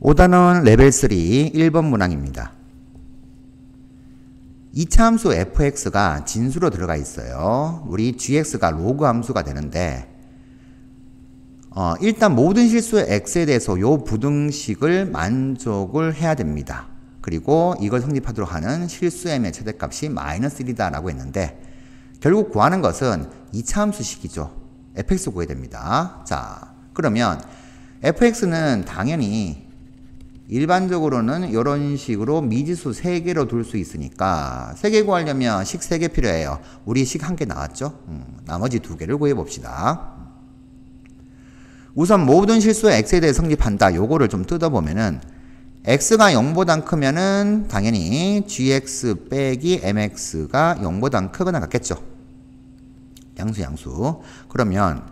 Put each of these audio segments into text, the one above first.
5단원 레벨 3 1번 문항입니다. 2차 함수 fx가 진수로 들어가 있어요. 우리 gx가 로그 함수가 되는데 일단 모든 실수의 x에 대해서 요 부등식을 만족을 해야 됩니다. 그리고 이걸 성립하도록 하는 실수 m의 최대값이 마이너스 1이다 라고 했는데 결국 구하는 것은 2차 함수식이죠. fx 구해야 됩니다. 자, 그러면 fx는 당연히 일반적으로는 이런 식으로 미지수 3개로 둘 수 있으니까 3개 구하려면 식 3개 필요해요. 우리 식 1개 나왔죠? 나머지 2개를 구해봅시다. 우선 모든 실수의 x에 대해 성립한다. 요거를 좀 뜯어보면은 x가 0보다 크면은 당연히 gx 빼기 mx가 0보다 크거나 같겠죠. 양수. 그러면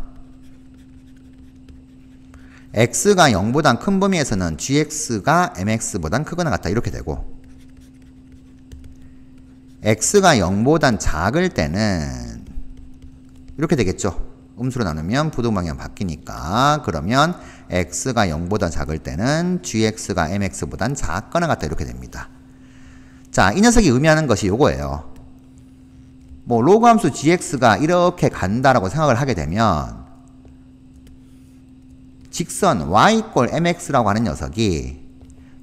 x가 0보다 큰 범위에서는 gx가 mx보다 크거나 같다. 이렇게 되고 x가 0보다 작을 때는 이렇게 되겠죠. 음수로 나누면 부등방향 바뀌니까 그러면 x가 0보다 작을 때는 gx가 mx보다 작거나 같다. 이렇게 됩니다. 자, 이 녀석이 의미하는 것이 요거예요. 뭐 로그 함수 gx가 이렇게 간다라고 생각을 하게 되면 직선 y = mx라고 하는 녀석이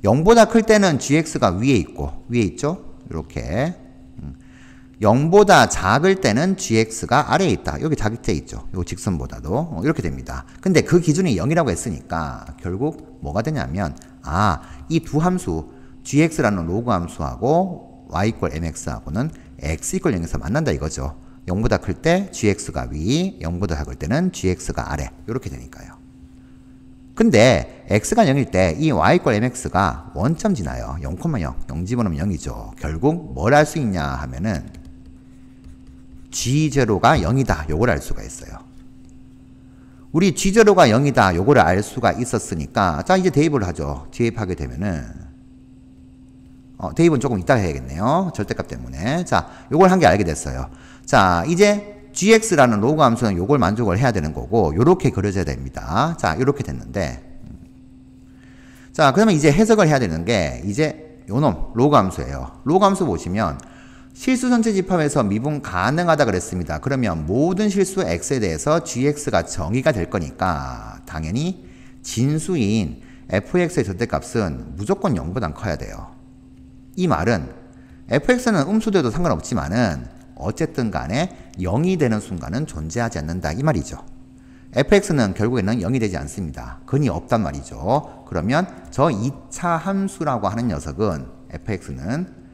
0보다 클 때는 gx가 위에 있죠? 이렇게 0보다 작을 때는 gx가 아래에 있다. 여기 자기태 있죠. 요 직선보다도 이렇게 됩니다. 근데 그 기준이 0이라고 했으니까 결국 뭐가 되냐면 이 두 함수 gx라는 로그 함수하고 y = mx하고는 x = 0에서 만난다 이거죠. 0보다 클 때 gx가 위, 0보다 작을 때는 gx가 아래. 이렇게 되니까요. 근데 x가 0일 때 이 y = mx가 원점 지나요. 0,0. 0 집어넣으면 0이죠. 결국 뭘 할 수 있냐 하면은 g0가 0이다. 요걸 알 수가 있어요. 우리 g0가 0이다. 요거를 알 수가 있었으니까 자, 이제 대입을 하죠. 대입하게 되면은 대입은 조금 이따 해야겠네요. 절대값 때문에. 자, 요걸 한 개 알게 됐어요. 자, 이제 gx라는 로그 함수는 요걸 만족을 해야 되는 거고 요렇게 그려져야 됩니다. 자, 요렇게 됐는데 자, 그러면 이제 해석을 해야 되는 게 이제 요놈 로그 함수예요. 로그 함수 보시면 실수 전체 집합에서 미분 가능하다 그랬습니다. 그러면 모든 실수 x에 대해서 gx가 정의가 될 거니까 당연히 진수인 fx의 절대값은 무조건 0보다 커야 돼요. 이 말은 fx는 음수돼도 상관없지만은 어쨌든 간에 0이 되는 순간은 존재하지 않는다 이 말이죠. fx는 결국에는 0이 되지 않습니다. 근이 없단 말이죠. 그러면 저 2차 함수라고 하는 녀석은 fx는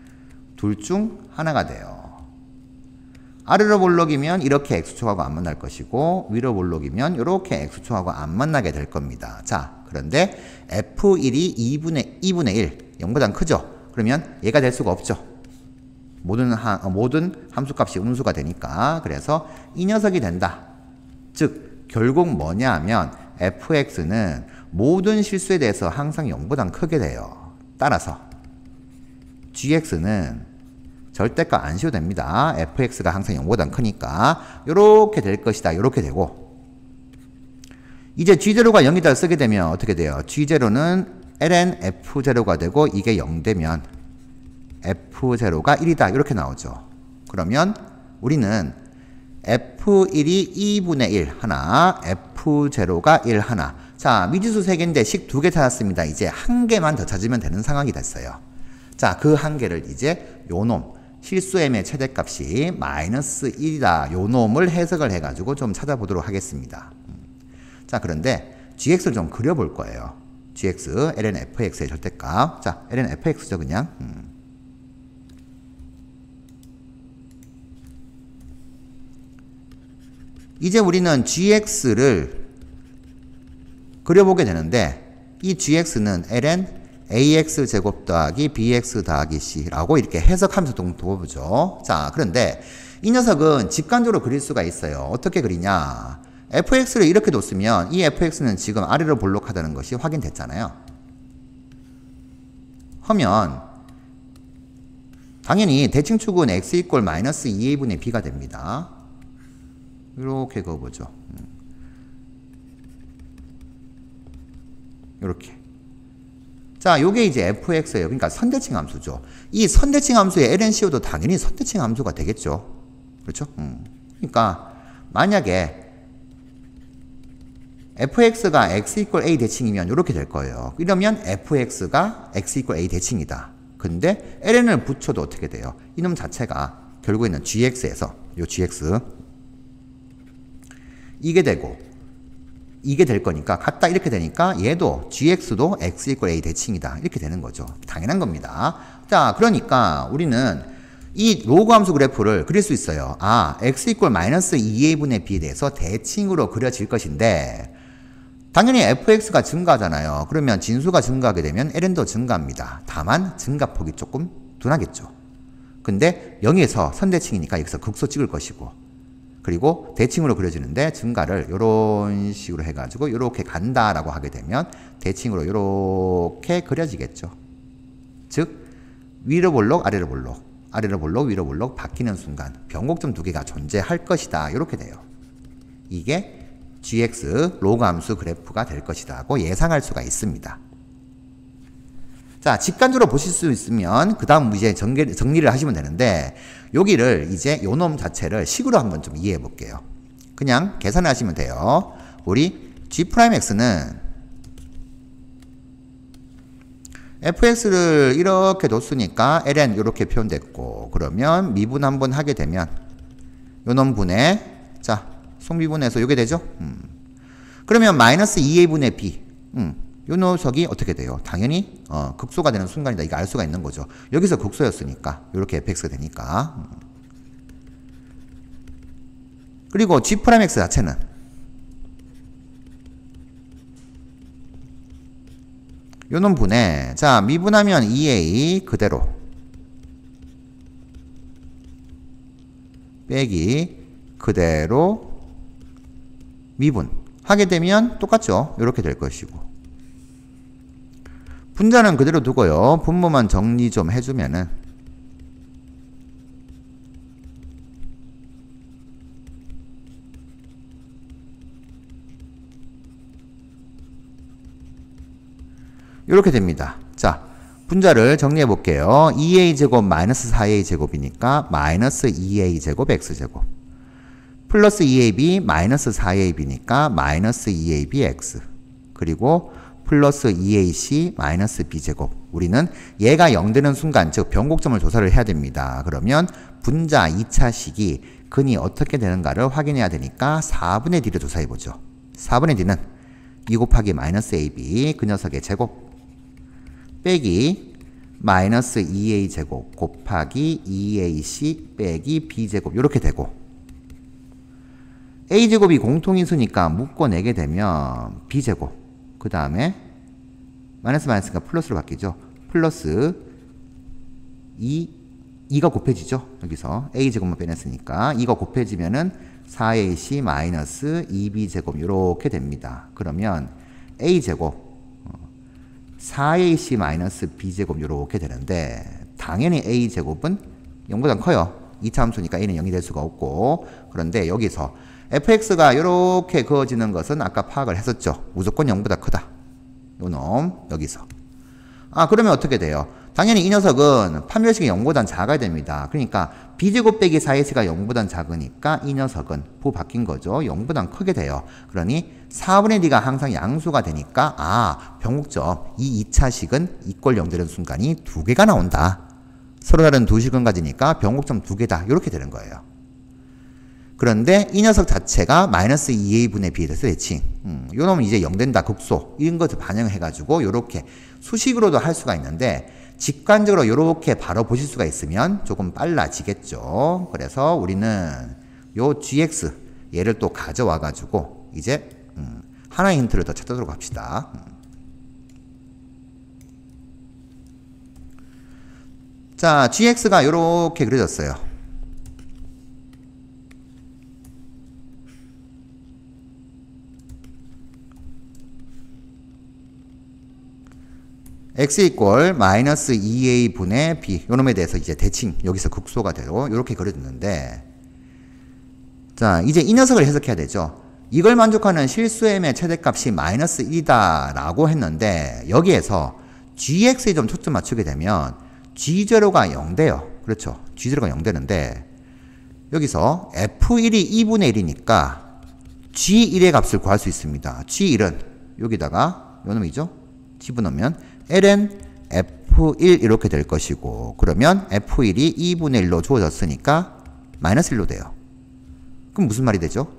둘 중 하나가 돼요. 아래로 볼록이면 이렇게 x축하고 안 만날 것이고 위로 볼록이면 이렇게 x축하고 안 만나게 될 겁니다. 자, 그런데 f1이 2분의 1, 0보다 크죠? 그러면 얘가 될 수가 없죠. 모든 함수값이 음수가 되니까. 그래서 이 녀석이 된다. 즉 결국 뭐냐 하면 fx는 모든 실수에 대해서 항상 0보다 크게 돼요. 따라서 gx는 절대값 안 씌워도 됩니다. fx가 항상 0보다 크니까 요렇게 될 것이다. 요렇게 되고 이제 g0가 0이다 쓰게 되면 어떻게 돼요? g0는 ln f0가 되고 이게 0 되면 f0가 1이다. 이렇게 나오죠. 그러면 우리는 f1이 2분의 1 하나, f0가 1 하나. 자, 미지수 3개인데 식 2개 찾았습니다. 이제 한 개만 더 찾으면 되는 상황이 됐어요. 자, 그 한 개를 이제 요놈 실수 m의 최대값이 마이너스 1이다. 요놈을 해석을 해가지고 좀 찾아보도록 하겠습니다. 자, 그런데 gx를 좀 그려볼 거예요. gx, ln fx의 절대값. 자, ln fx죠, 그냥. 이제 우리는 gx를 그려보게 되는데 이 gx는 ln ax제곱 더하기 bx 더하기 c라고 이렇게 해석하면서 좀 보죠. 자, 그런데 이 녀석은 직관적으로 그릴 수가 있어요. 어떻게 그리냐. fx를 이렇게 뒀으면 이 fx는 지금 아래로 볼록하다는 것이 확인됐잖아요. 하면 당연히 대칭축은 x = 마이너스 2a분의 b가 됩니다. 이렇게 그어보죠. 이렇게 자, 요게 이제 fx예요. 그러니까 선대칭 함수죠. 이 선대칭 함수의 lnCO도 당연히 선대칭 함수가 되겠죠. 그렇죠? 그러니까 만약에 fx가 x 이퀄 a 대칭이면 이렇게 될 거예요. 이러면 fx가 x 이퀄 a 대칭이다. 근데 ln을 붙여도 어떻게 돼요? 이놈 자체가 결국에는 gx에서 요 gx 이게 되고 이게 될 거니까 같다 이렇게 되니까 얘도 gx도 x 이퀄 a 대칭이다 이렇게 되는 거죠. 당연한 겁니다. 자, 그러니까 우리는 이 로그 함수 그래프를 그릴 수 있어요. 아, x 이퀄 마이너스 2a분의 b에 대해서 대칭으로 그려질 것인데 당연히 fx가 증가하잖아요. 그러면 진수가 증가하게 되면 ln도 증가합니다. 다만 증가폭이 조금 둔하겠죠. 근데 0에서 선대칭이니까 여기서 극소 찍을 것이고, 그리고 대칭으로 그려지는데 증가를 이런 식으로 해가지고 이렇게 간다라고 하게 되면 대칭으로 이렇게 그려지겠죠. 즉 위로 볼록 아래로 볼록 아래로 볼록 위로 볼록 바뀌는 순간 변곡점 두 개가 존재할 것이다. 이렇게 돼요. 이게 gx 로그 함수 그래프가 될 것이다고 예상할 수가 있습니다. 자, 직관적으로 보실 수 있으면 그 다음 이제 정리를 하시면 되는데 여기를 이제 요 놈 자체를 식으로 한번 좀 이해해 볼게요. 그냥 계산을 하시면 돼요. 우리 g'x는 fx를 이렇게 뒀으니까 ln 이렇게 표현됐고, 그러면 미분 한번 하게 되면 요 놈 분의, 자, 속미분해서 요게 되죠? 그러면 마이너스 2a분의 b, 요 녀석이 어떻게 돼요? 당연히 극소가 되는 순간이다. 이거 알 수가 있는 거죠. 여기서 극소였으니까 이렇게 fx가 되니까. 그리고 g'x 자체는 요놈 분해, 자, 미분하면 2a 그대로 빼기 그대로 미분 하게 되면 똑같죠. 이렇게 될 것이고, 분자는 그대로 두고요. 분모만 정리 좀 해주면은 이렇게 됩니다. 자, 분자를 정리해 볼게요. 2a제곱 마이너스 4a제곱이니까 마이너스 2a제곱 x제곱 플러스 2ab 마이너스 4ab니까 마이너스 2abx, 그리고 플러스 2ac 마이너스 b제곱. 우리는 얘가 0 되는 순간, 즉 변곡점을 조사를 해야 됩니다. 그러면 분자 2차식이 근이 어떻게 되는가를 확인해야 되니까 4분의 d를 조사해보죠. 4분의 d는 2 곱하기 마이너스 ab 그 녀석의 제곱 빼기 마이너스 2a 제곱 곱하기 2ac 빼기 b제곱 이렇게 되고, a제곱이 공통인수니까 묶어내게 되면 b제곱, 그 다음에 마이너스 마이너스가 플러스로 바뀌죠. 플러스 2가 곱해지죠. 여기서 a제곱만 빼냈으니까 2가 곱해지면은 4ac 마이너스 2b제곱 이렇게 됩니다. 그러면 a제곱 4ac 마이너스 b제곱 이렇게 되는데 당연히 a제곱은 0보다 커요. 2차 함수니까 a는 0이 될 수가 없고, 그런데 여기서 fx가 이렇게 그어지는 것은 아까 파악을 했었죠. 무조건 0보다 크다. 요놈 여기서. 아, 그러면 어떻게 돼요? 당연히 이 녀석은 판별식이 0보단 작아야 됩니다. 그러니까 b제곱 빼기 4ac가 0보단 작으니까 이 녀석은 부 바뀐 거죠. 0보단 크게 돼요. 그러니 4분의 d가 항상 양수가 되니까 아, 변곡점 이 2차식은 이꼴 0 되는 순간이 두 개가 나온다. 서로 다른 두 식은 가지니까 변곡점 두 개다. 이렇게 되는 거예요. 그런데 이 녀석 자체가 마이너스 2a분의 b에 대해서 대칭. 요 놈은 이제 0 된다, 극소. 이런 것을 반영해가지고 요렇게 수식으로도 할 수가 있는데 직관적으로 요렇게 바로 보실 수가 있으면 조금 빨라지겠죠. 그래서 우리는 요 gx 얘를 또 가져와가지고 이제 하나의 힌트를 더 찾도록 합시다. 자, gx가 요렇게 그려졌어요. x 이꼴 마이너스 2a 분의 b 요놈에 대해서 이제 대칭 여기서 극소가 되고 이렇게 그려졌는데, 자, 이제 이 녀석을 해석해야 되죠. 이걸 만족하는 실수m의 최대값이 마이너스 1이다 라고 했는데 여기에서 gx에 좀 초점 맞추게 되면 g0가 0 돼요. 그렇죠. g0가 0 되는데 여기서 f1이 2분의 1이니까 g1의 값을 구할 수 있습니다. g1은 여기다가 요 놈이죠. 집어넣으면 ln f1 이렇게 될 것이고, 그러면 f1이 2분의 1로 주어졌으니까 마이너스 1로 돼요. 그럼 무슨 말이 되죠?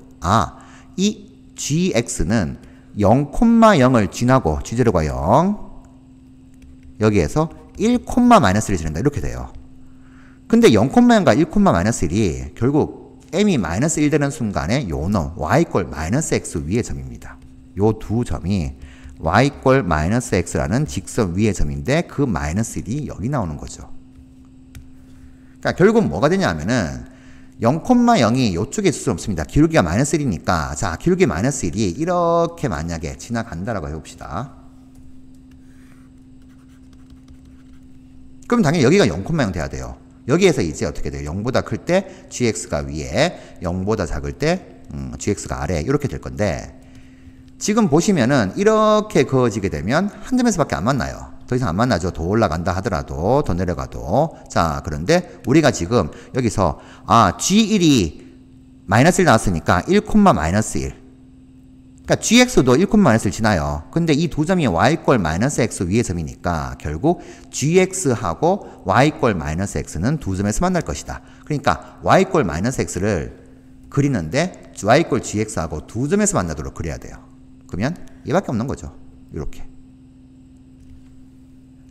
이 gx는 0,0을 지나고 g0가 0 여기에서 1, 마이너스 1이 지른다 이렇게 돼요. 근데 0,0과 1, 마이너스 1이 결국 m이 마이너스 1 되는 순간에 요 놈 y 꼴 마이너스 x 위의 점입니다. 요 두 점이 y 꼴 마이너스 x라는 직선 위의 점인데 그 마이너스 1이 여기 나오는 거죠. 그러니까 결국 뭐가 되냐면은 0,0이 요쪽에 있을 수 없습니다. 기울기가 마이너스 1이니까 자, 기울기 마이너스 1이 이렇게 만약에 지나간다라고 해봅시다. 그럼 당연히 여기가 0,0 돼야 돼요. 여기에서 이제 어떻게 돼요? 0보다 클 때 gx가 위에, 0보다 작을 때 gx가 아래 이렇게 될 건데, 지금 보시면은 이렇게 그어지게 되면 한 점에서밖에 안 만나요. 더 이상 안 만나죠. 더 올라간다 하더라도, 더 내려가도. 자, 그런데 우리가 지금 여기서 g1이 마이너스 1 나왔으니까 1, 마이너스 1. 그러니까 gx도 1, 마이너스 1 지나요. 근데 이 두 점이 y꼴 마이너스 x 위의 점이니까 결국 gx하고 y꼴 마이너스 x는 두 점에서 만날 것이다. 그러니까 y꼴 마이너스 x를 그리는데 y꼴 gx하고 두 점에서 만나도록 그려야 돼요. 그러면 얘밖에 없는 거죠. 이렇게.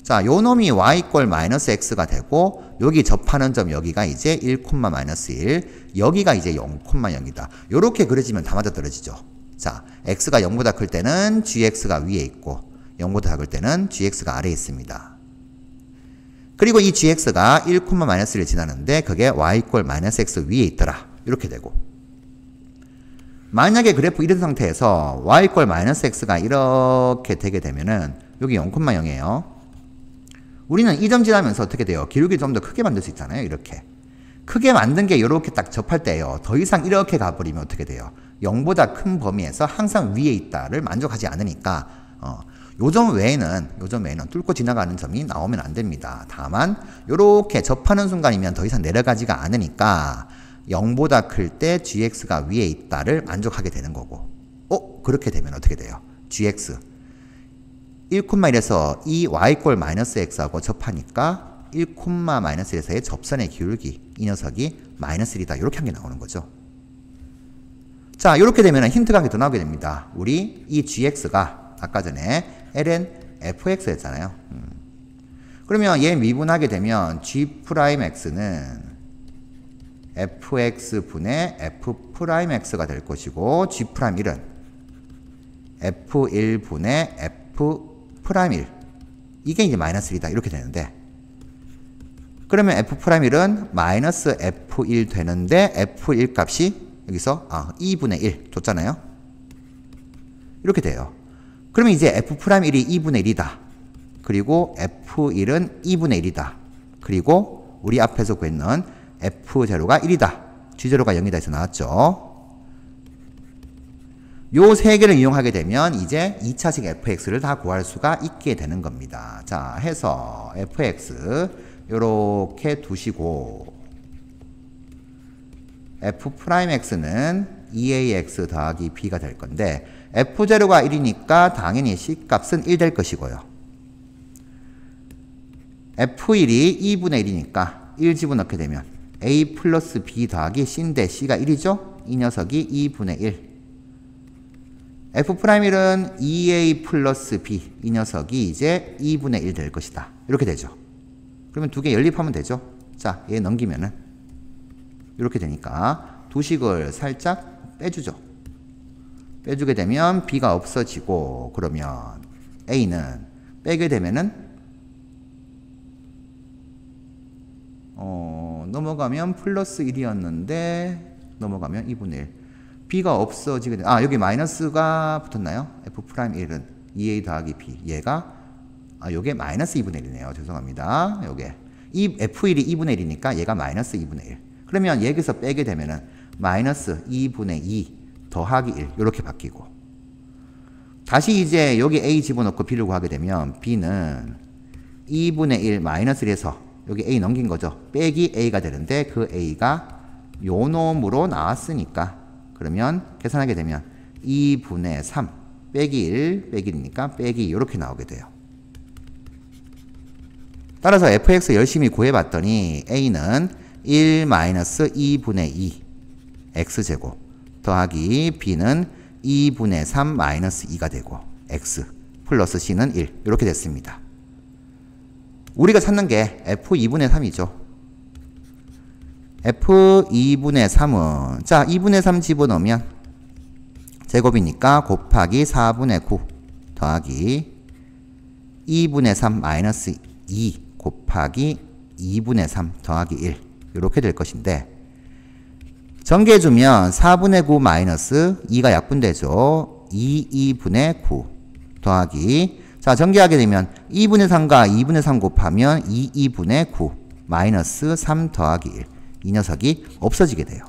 자, 요 놈이 y꼴 마이너스 x가 되고 여기 접하는 점 여기가 이제 1, 마이너스 1, 여기가 이제 0, 0이다. 요렇게 그려지면 다 맞아떨어지죠. 자, x가 0보다 클 때는 gx가 위에 있고 0보다 작을 때는 gx가 아래에 있습니다. 그리고 이 gx가 1, 마이너스 1을 지나는데 그게 y꼴 마이너스 x 위에 있더라. 이렇게 되고, 만약에 그래프 이런 상태에서 y꼴 마이너스 x가 이렇게 되게 되면은 여기 0,0이에요. 우리는 이 점 지나면서 어떻게 돼요? 기울기를 좀 더 크게 만들 수 있잖아요. 이렇게. 크게 만든 게 이렇게 딱 접할 때예요. 더 이상 이렇게 가버리면 어떻게 돼요? 0보다 큰 범위에서 항상 위에 있다를 만족하지 않으니까 요 점 외에는 뚫고 지나가는 점이 나오면 안 됩니다. 다만 요렇게 접하는 순간이면 더 이상 내려가지가 않으니까 0보다 클 때 gx가 위에 있다를 만족하게 되는 거고, 그렇게 되면 어떻게 돼요? gx 1,1에서 이 y꼴 마이너스 x하고 접하니까 1, 마이너스 1에서의 접선의 기울기, 이 녀석이 마이너스 1이다. 이렇게 한 게 나오는 거죠. 자, 이렇게 되면 힌트가 한 개 더 나오게 됩니다. 우리 이 gx가 아까 전에 ln fx였잖아요. 그러면 얘 미분하게 되면 g'x는 fx분의 f'x가 될 것이고, g'1은 f1분의 f'1. 이게 이제 마이너스 1이다. 이렇게 되는데, 그러면 f'1은 마이너스 f1 되는데 f1 값이 여기서 2분의 1 줬잖아요. 이렇게 돼요. 그러면 이제 f'1이 2분의 1이다. 그리고 f1은 2분의 1이다. 그리고 우리 앞에서 구했는 f0가 1이다. g0가 0이다 해서 나왔죠. 요 세 개를 이용하게 되면 이제 2차식 fx를 다 구할 수가 있게 되는 겁니다. 자, 해서 fx 요렇게 두시고, f'x는 2ax 더하기 b가 될 건데, f0가 1이니까 당연히 c값은 1 될 것이고요. f1이 2분의 1이니까 1 집어넣게 되면 a 플러스 b 더하기 c인데 c가 1이죠? 이 녀석이 2분의 1. f'일은 2a 플러스 b, 이 녀석이 이제 2분의 1 될 것이다. 이렇게 되죠. 그러면 두 개 연립하면 되죠. 자, 얘 넘기면은 이렇게 되니까 두식을 살짝 빼주죠. 빼주게 되면 b가 없어지고, 그러면 a는 빼게 되면은 넘어가면 플러스 1이었는데 넘어가면 2분의 1. b가 없어지게 돼. 여기 마이너스가 붙었나요? f'일은 2a 더하기 b. 얘가 요게 마이너스 2분의 1이네요. 죄송합니다. 요게 이 f1이 2분의 1이니까 얘가 마이너스 2분의 1. 그러면 여기서 빼게 되면은 마이너스 2분의 2 더하기 1 이렇게 바뀌고, 다시 이제 여기 a 집어넣고 b를 구하게 되면 b는 2분의 1 마이너스 1에서 여기 a 넘긴 거죠. 빼기 a가 되는데 그 a가 요 놈으로 나왔으니까 그러면 계산하게 되면 2분의 3 빼기 1 빼기 1이니까 빼기 2 이렇게 나오게 돼요. 따라서 fx 열심히 구해봤더니 a는 1 마이너스 2분의 2 x제곱 더하기 b는 2분의 3 마이너스 2가 되고 x 플러스 c는 1 이렇게 됐습니다. 우리가 찾는 게 f2분의 3이죠. f2분의 3은 자 2분의 3 집어넣으면 제곱이니까 곱하기 4분의 9 더하기 2분의 3 마이너스 2 곱하기 2분의 3 더하기 1 이렇게 될 것인데 전개해주면 4분의 9 마이너스 2가 약분되죠. 2분의 9 더하기 자 전개하게 되면 2분의 3과 2분의 3 곱하면 2분의 9 마이너스 3 더하기 1 이 녀석이 없어지게 돼요.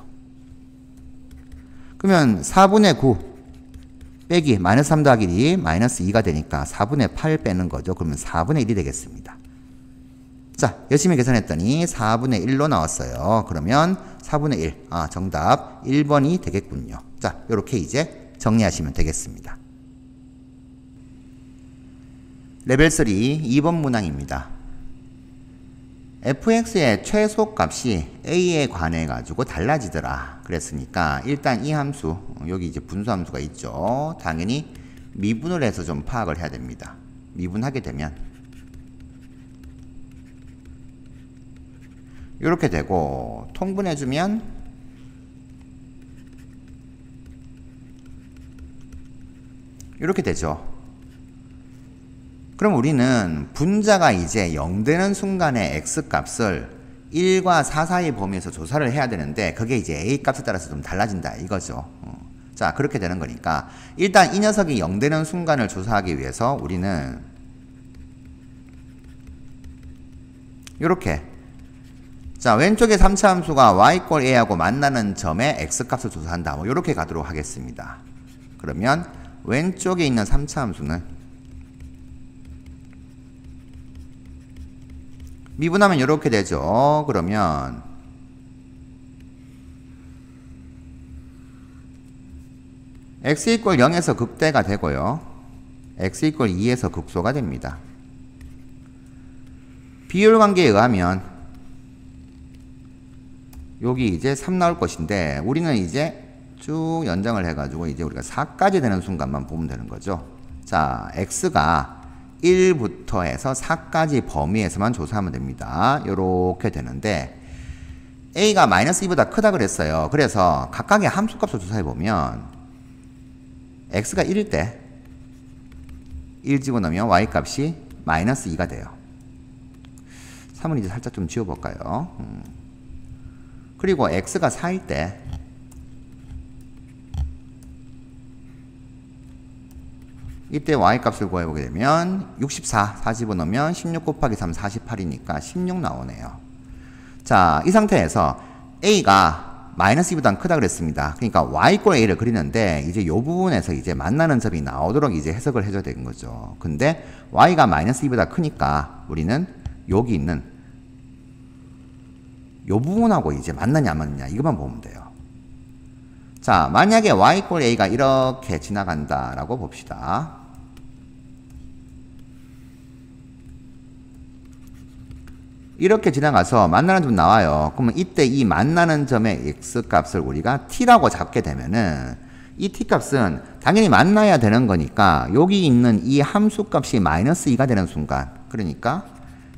그러면 4분의 9 빼기 마이너스 3 더하기 1이 마이너스 2가 되니까 4분의 8 빼는 거죠. 그러면 4분의 1이 되겠습니다. 자, 열심히 계산했더니 4분의 1로 나왔어요. 그러면 4분의 1, 정답 1번이 되겠군요. 자, 이렇게 이제 정리하시면 되겠습니다. 레벨 3 2번 문항입니다. fx의 최소값이 a에 관해 가지고 달라지더라 그랬으니까 일단 이 함수 여기 이제 분수함수가 있죠. 당연히 미분을 해서 좀 파악을 해야 됩니다. 미분하게 되면 이렇게 되고 통분해주면 이렇게 되죠. 그럼 우리는 분자가 이제 0 되는 순간에 x값을 1과 4 사이 범위에서 조사를 해야 되는데 그게 이제 a값에 따라서 좀 달라진다 이거죠. 자 그렇게 되는 거니까 일단 이 녀석이 0 되는 순간을 조사하기 위해서 우리는 이렇게 자 왼쪽에 3차 함수가 y = a하고 만나는 점에 x값을 조사한다. 뭐 이렇게 가도록 하겠습니다. 그러면 왼쪽에 있는 3차 함수는 미분하면 이렇게 되죠. 그러면 x = 0에서 극대가 되고요. x = 2에서 극소가 됩니다. 비율 관계에 의하면 여기 이제 3 나올 것인데 우리는 이제 쭉 연장을 해가지고 이제 우리가 4까지 되는 순간만 보면 되는 거죠. 자, x가 1부터 해서 4까지 범위에서만 조사하면 됩니다. 요렇게 되는데 a가 마이너스 2보다 크다 그랬어요. 그래서 각각의 함수값을 조사해보면 x가 1일 때 1 집어넣으면 y값이 마이너스 2가 돼요. 3은 이제 살짝 좀 지워볼까요? 그리고 x가 4일 때 이때 y값을 구해보게 되면 64, 4 집어넣으면 16 곱하기 3, 48이니까 16 나오네요. 자, 이 상태에서 a가 마이너스 2보다 크다 그랬습니다. 그러니까 y = a를 그리는데 이제 이 부분에서 이제 만나는 점이 나오도록 이제 해석을 해줘야 되는 거죠. 근데 y가 마이너스 2보다 크니까 우리는 여기 있는 이 부분하고 이제 맞느냐 안 맞느냐 이것만 보면 돼요. 자, 만약에 y = a가 이렇게 지나간다라고 봅시다. 이렇게 지나가서 만나는 점 나와요. 그러면 이때 이 만나는 점의 x값을 우리가 t라고 잡게 되면은 이 t값은 당연히 만나야 되는 거니까 여기 있는 이 함수값이 마이너스 2가 되는 순간 그러니까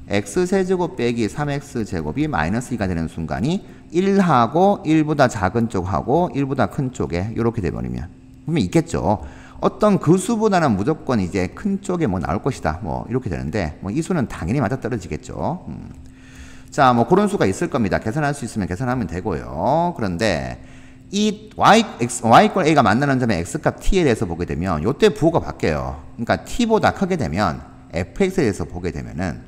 x세제곱 빼기 3x제곱이 마이너스 2가 되는 순간이 1하고 1보다 작은 쪽하고 1보다 큰 쪽에 이렇게 돼버리면 분명 있겠죠. 어떤 그 수보다는 무조건 이제 큰 쪽에 뭐 나올 것이다. 뭐 이렇게 되는데 뭐 이 수는 당연히 맞아 떨어지겠죠. 자, 뭐 그런 수가 있을 겁니다. 계산할 수 있으면 계산하면 되고요. 그런데 이 y = a가 만나는 점의 x값 t에 대해서 보게 되면 이때 부호가 바뀌어요. 그러니까 t보다 크게 되면 fx에 대해서 보게 되면은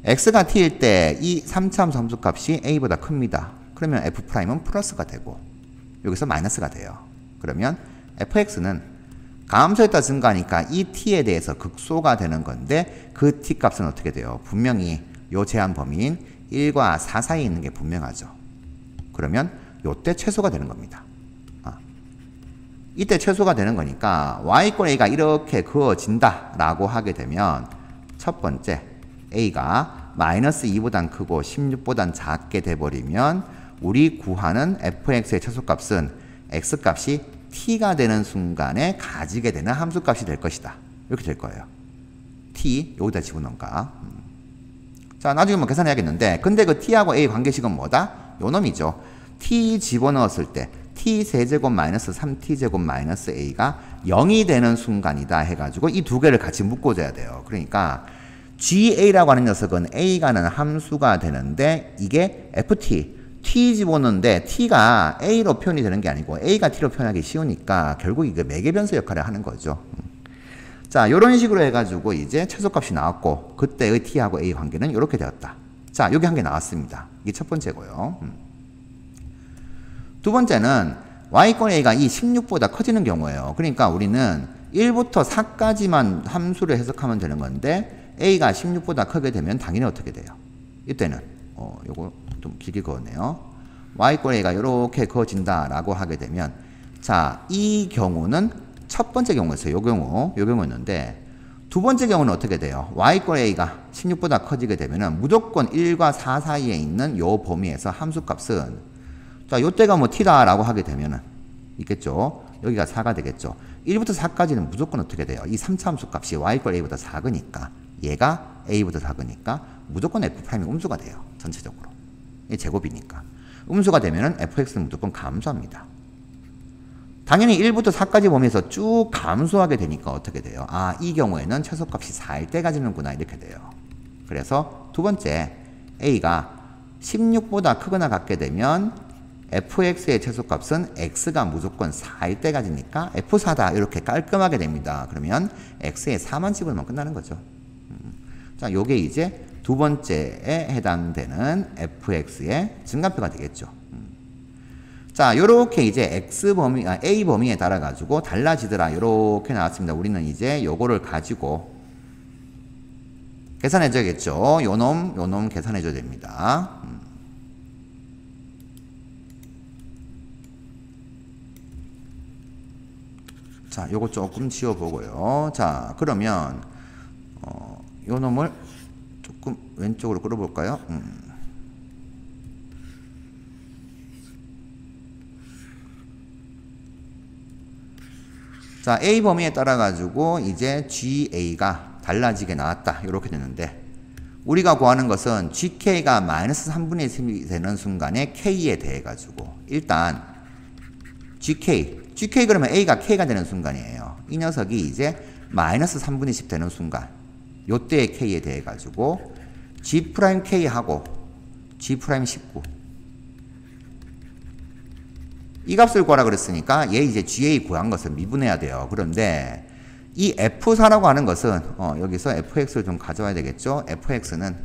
x가 t일 때 이 3차 함수 함수값이 a보다 큽니다. 그러면 f'은 플러스가 되고 여기서 마이너스가 돼요. 그러면 fx는 감소에 따라 증가하니까 이 t에 대해서 극소가 되는 건데 그 t 값은 어떻게 돼요? 분명히 요 제한 범위인 1과 4 사이에 있는 게 분명하죠. 그러면 요때 최소가 되는 겁니다. 이때 최소가 되는 거니까 y권 a가 이렇게 그어진다 라고 하게 되면 첫 번째 a가 마이너스 2보단 크고 16보단 작게 돼버리면 우리 구하는 fx의 최소값은 x값이 t가 되는 순간에 가지게 되는 함수값이 될 것이다. 이렇게 될 거예요. t 여기다 집어넣을까? 자, 나중에 뭐 계산해야겠는데 근데 그 t하고 a 관계식은 뭐다? 요 놈이죠. t 집어넣었을 때 t 세제곱 마이너스 3t제곱 마이너스 a가 0이 되는 순간이다 해가지고 이 두 개를 같이 묶어줘야 돼요. 그러니까 ga라고 하는 녀석은 a가는 함수가 되는데 이게 ft t 집어넣는데 t가 a로 표현이 되는 게 아니고 a가 t로 표현하기 쉬우니까 결국 이게 매개변수 역할을 하는 거죠. 자, 요런 식으로 해가지고 이제 최소값이 나왔고 그때의 t하고 a 관계는 이렇게 되었다. 자, 여기 한 개 나왔습니다. 이게 첫 번째고요. 두 번째는 y권 a가 이 16보다 커지는 경우예요. 그러니까 우리는 1부터 4까지만 함수를 해석하면 되는 건데 a가 16보다 크게 되면 당연히 어떻게 돼요? 이때는 요거 좀 길게 그었네요. y권 a가 이렇게 그어진다 라고 하게 되면 자, 이 경우는 첫 번째 경우였어요. 요 경우였는데 두 번째 경우는 어떻게 돼요? y권 a가 16보다 커지게 되면은 무조건 1과 4 사이에 있는 요 범위에서 함수값은 자, 요때가 뭐 t다라고 하게 되면은 있겠죠. 여기가 4가 되겠죠. 1부터 4까지는 무조건 어떻게 돼요? 이 3차 함수 값이 y권 a보다 작으니까 얘가 a보다 작으니까 무조건 f'이 음수가 돼요. 전체적으로. 이 제곱이니까. 음수가 되면은 fx는 무조건 감소합니다. 당연히 1부터 4까지 범위에서 쭉 감소하게 되니까 어떻게 돼요? 아, 이 경우에는 최소값이 4일 때 가지는구나 이렇게 돼요. 그래서 두 번째 a가 16보다 크거나 같게 되면 fx의 최소값은 x가 무조건 4일 때 가지니까 f4다 이렇게 깔끔하게 됩니다. 그러면 x에 4만 집으면 끝나는 거죠. 자, 요게 이제 두 번째에 해당되는 fx의 증가표가 되겠죠. 자, 요렇게 이제 a 범위에 따라 가지고 달라지더라 요렇게 나왔습니다. 우리는 이제 요거를 가지고 계산해 줘야겠죠. 요놈 계산해 줘야 됩니다. 자, 요거 조금 지워보고요. 자, 그러면 요 놈을 조금 왼쪽으로 끌어볼까요? 자, a 범위에 따라 가지고 이제 ga가 달라지게 나왔다. 이렇게 되는데 우리가 구하는 것은 gk가 마이너스 3분의 1이 되는 순간에 k에 대해 가지고 일단 gk 그러면 a가 k가 되는 순간이에요. 이 녀석이 이제 마이너스 3분의 10 되는 순간 요때의 k에 대해 가지고 g'k하고 g'19 이 값을 구하라 그랬으니까 얘 이제 ga 구한 것을 미분해야 돼요. 그런데 이 f4라고 하는 것은 여기서 fx를 좀 가져와야 되겠죠. fx는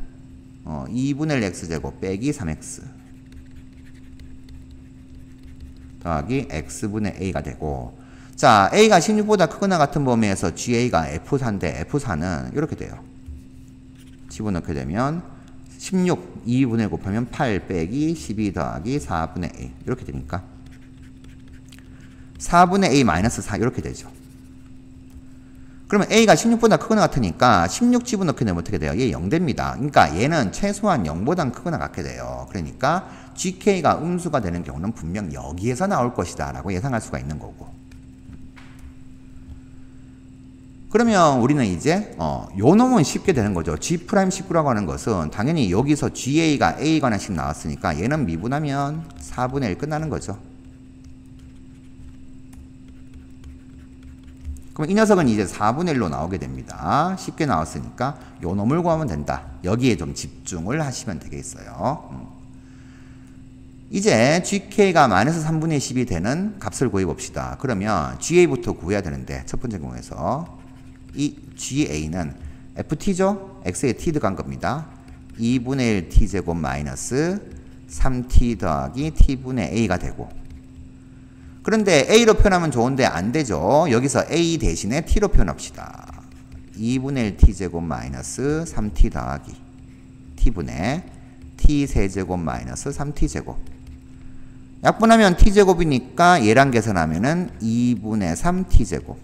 2분의 1 x제곱 빼기 3x 더하기 x분의 a가 되고 자, a가 16보다 크거나 같은 범위에서 ga가 f4인데 f4는 이렇게 돼요. 집어넣게 되면 16 2분의 1 곱하면 8 빼기 12 더하기 4분의 a 이렇게 되니까 4분의 a 마이너스 4 이렇게 되죠. 그러면 a가 16보다 크거나 같으니까 16 집어넣게 되면 어떻게 돼요? 얘 0됩니다. 그러니까 얘는 최소한 0보다 크거나 같게 돼요. 그러니까 gk가 음수가 되는 경우는 분명 여기에서 나올 것이다 라고 예상할 수가 있는 거고. 그러면 우리는 이제 요 놈은 쉽게 되는 거죠. g'19라고 하는 것은 당연히 여기서 ga가 a 관한식 나왔으니까 얘는 미분하면 4분의 1 끝나는 거죠. 그럼 이 녀석은 이제 4분의 1로 나오게 됩니다. 쉽게 나왔으니까 요 놈을 구하면 된다. 여기에 좀 집중을 하시면 되겠어요. 이제 gk가 마이너스 3분의 10이 되는 값을 구해봅시다. 그러면 ga부터 구해야 되는데 첫 번째 경우에서 이 ga는 ft죠? x에 t 들어간 겁니다. 2분의 1 t제곱 마이너스 3t 더하기 t분의 a가 되고 그런데 a로 표현하면 좋은데 안 되죠. 여기서 a 대신에 t로 표현합시다. 2분의 1 t제곱 마이너스 3t 더하기 t분의 t 세제곱 마이너스 3t제곱. 약분하면 t제곱이니까 얘랑 계산하면은 2분의 3t제곱.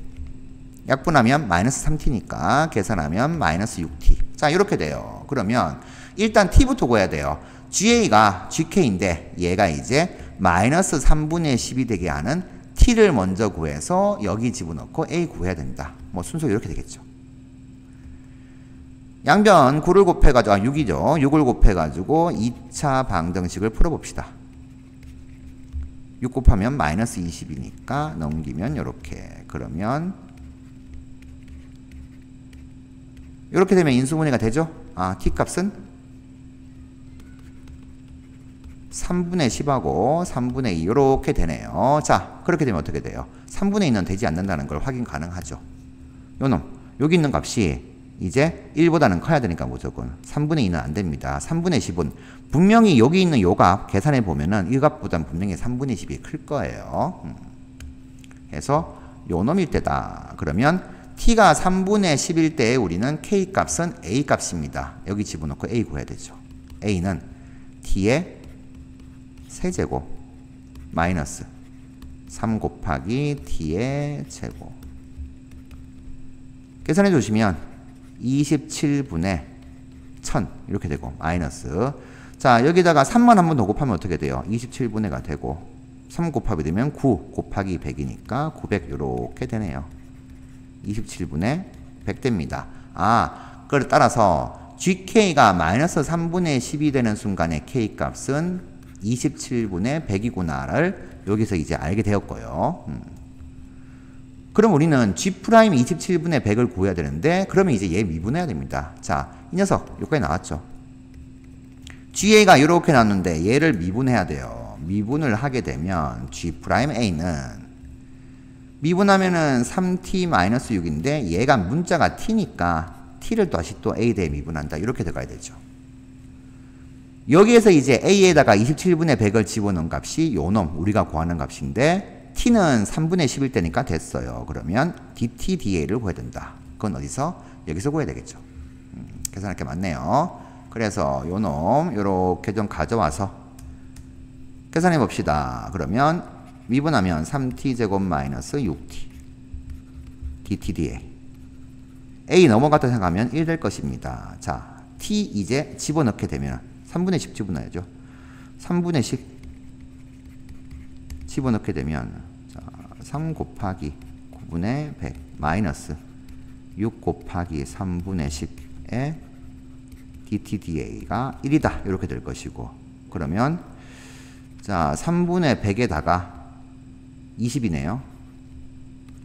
약분하면 마이너스 3t니까 계산하면 마이너스 6t. 자, 이렇게 돼요. 그러면 일단 t부터 구해야 돼요. GA가 GK인데 얘가 이제 마이너스 3분의 10이 되게 하는 t를 먼저 구해서 여기 집어넣고 a 구해야 된다. 뭐 순서 이렇게 되겠죠. 양변 9를 곱해가지고 6이죠. 6을 곱해가지고 2차 방정식을 풀어봅시다. 6 곱하면 마이너스 20이니까 넘기면 이렇게. 그러면 이렇게 되면 인수분해가 되죠. t값은 3분의 10하고 3분의 2 이렇게 되네요. 자, 그렇게 되면 어떻게 돼요? 3분의 2는 되지 않는다는 걸 확인 가능하죠. 요놈, 여기 있는 값이 이제 1보다는 커야 되니까 무조건 3분의 2는 안 됩니다. 3분의 10은 분명히 여기 있는 요 값 계산해 보면은 이 값보다는 분명히 3분의 10이 클 거예요. 그래서 요 놈일 때다. 그러면 t가 3분의 10일 때에 우리는 k 값은 a 값입니다. 여기 집어넣고 a 구해야 되죠. a는 t의 세제곱 마이너스 3 곱하기 t의 제곱. 계산해 주시면 27분의 1000 이렇게 되고 마이너스. 자, 여기다가 3만 한 번 더 곱하면 어떻게 돼요? 27분의가 되고 3 곱하게 되면 9 곱하기 100이니까 900 이렇게 되네요. 27분의 100 됩니다. 그걸 따라서 GK가 마이너스 3분의 10이 되는 순간에 K 값은 27분의 100이구나를 여기서 이제 알게 되었고요. 그럼 우리는 G' 27분의 100을 구해야 되는데 그러면 이제 얘 미분해야 됩니다. 자, 이 녀석 여기까지 나왔죠. GA가 이렇게 나왔는데 얘를 미분해야 돼요. 미분을 하게 되면 G'A는 미분하면은 3t-6인데 얘가 문자가 t니까 t를 다시 또 a 대에 미분한다. 이렇게 들어가야 되죠. 여기에서 이제 a에다가 27분의 100을 집어넣은 값이 요놈 우리가 구하는 값인데 t는 3분의 10일 때니까 됐어요. 그러면 dt, da를 구해야 된다. 그건 어디서? 여기서 구해야 되겠죠. 계산할 게 많네요. 그래서 요놈 요렇게 좀 가져와서 계산해 봅시다. 그러면 미분하면 3t제곱 마이너스 6t dt, da a 넘어갔다 생각하면 1 될 것입니다. 자, t 이제 집어넣게 되면 3분의 10 집어넣어야죠. 3분의 10 집어넣게 되면 자, 3 곱하기 9분의 100 마이너스 6 곱하기 3분의 10에 dt, da가 1이다. 이렇게 될 것이고 그러면 자 3분의 100에다가 20이네요.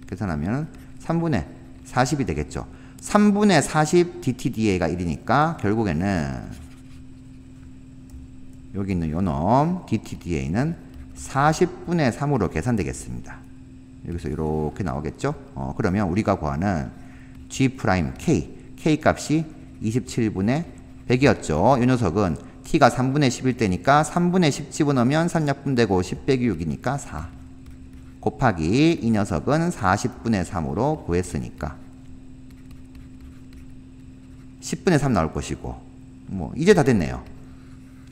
계산하면 3분의 40이 되겠죠. 3분의 40 dt, da가 1이니까 결국에는 여기 있는 요놈 dt, da는 40분의 3으로 계산되겠습니다. 여기서 이렇게 나오겠죠. 그러면 우리가 구하는 G' K 값이 27분의 100이었죠. 이 녀석은 t가 3분의 10일 때니까 3분의 10 집어넣으면 산약분되고 10 빼기 6이니까 4 곱하기 이 녀석은 40분의 3으로 구했으니까 10분의 3 나올 것이고 뭐 이제 다 됐네요.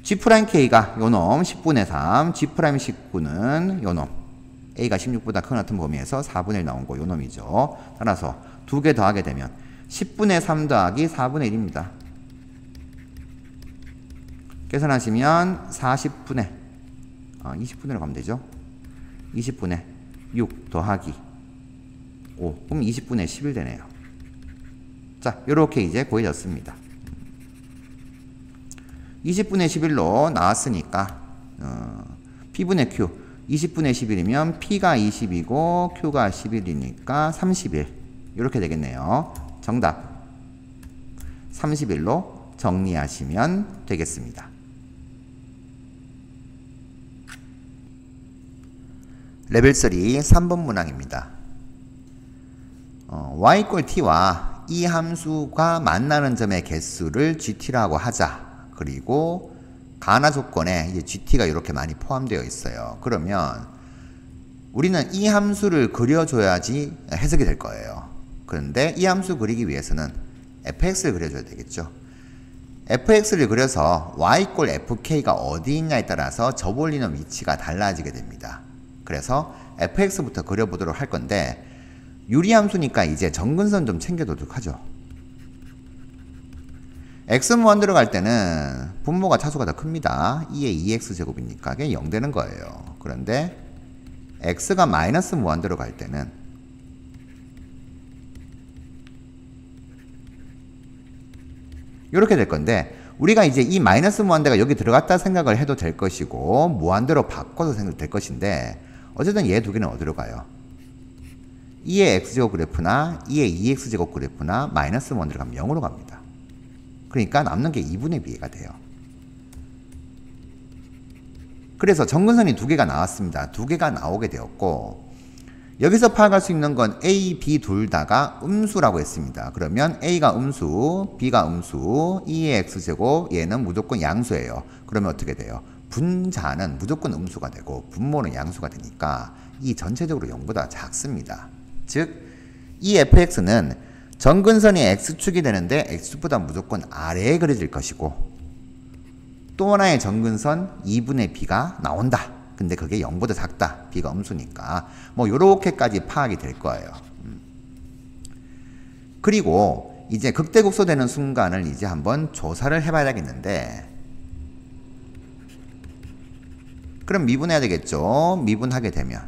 G'K가 요놈 10분의 3 G'19는 요놈 A가 16보다 큰 같은 범위에서 4분의 1 나온 거 요놈이죠. 따라서 두 개 더하게 되면 10분의 3 더하기 4분의 1입니다. 계산하시면 40분의 20분으로 가면 되죠. 20분의 6 더하기 5 그럼 20분의 11 되네요. 자, 요렇게 이제 구해졌습니다. 20분의 11로 나왔으니까 P분의 Q 20분의 11이면 P가 20이고 Q가 11이니까 31 이렇게 되겠네요. 정답 31로 정리하시면 되겠습니다. 레벨 3 3번 문항입니다. y = t와 이 함수가 만나는 점의 개수를 gt라고 하자. 그리고 가나 조건에 이제 gt가 이렇게 많이 포함되어 있어요. 그러면 우리는 이 함수를 그려줘야지 해석이 될 거예요. 그런데 이 함수 그리기 위해서는 fx를 그려줘야 되겠죠. fx를 그려서 y 꼴 fk가 어디 있냐에 따라서 저볼리는 위치가 달라지게 됩니다. 그래서 fx부터 그려보도록 할 건데 유리함수니까 이제 정근선 좀 챙겨두도록 하죠. x는 1 들어갈 때는 분모가 차수가 더 큽니다. 2의 2x제곱이니까 그게 0 되는 거예요. 그런데 x가 마이너스 무한 들어갈 때는 이렇게 될 건데 우리가 이제 이 마이너스 무한대가 여기 들어갔다 생각을 해도 될 것이고 무한대로 바꿔서 생각될 것인데 어쨌든 얘 두 개는 어디로 가요? 2의 x제곱 그래프나 2의 2x제곱 그래프나 마이너스 무한 들어가면 0으로 갑니다. 그러니까 남는 게 2분의 b가 돼요. 그래서 정근선이 두 개가 나왔습니다. 두 개가 나오게 되었고 여기서 파악할 수 있는 건 A, B 둘 다가 음수라고 했습니다. 그러면 A가 음수, B가 음수, 2의 x제곱 얘는 무조건 양수예요. 그러면 어떻게 돼요? 분자는 무조건 음수가 되고 분모는 양수가 되니까 이 전체적으로 0보다 작습니다. 즉, 이 fx는 정근선이 x축이 되는데 x축보다 무조건 아래에 그려질 것이고 또 하나의 정근선 2분의 b가 나온다. 근데 그게 0보다 작다. b가 음수니까 뭐 요렇게까지 파악이 될 거예요. 그리고 이제 극대극소 되는 순간을 이제 한번 조사를 해봐야겠는데 그럼 미분해야 되겠죠. 미분하게 되면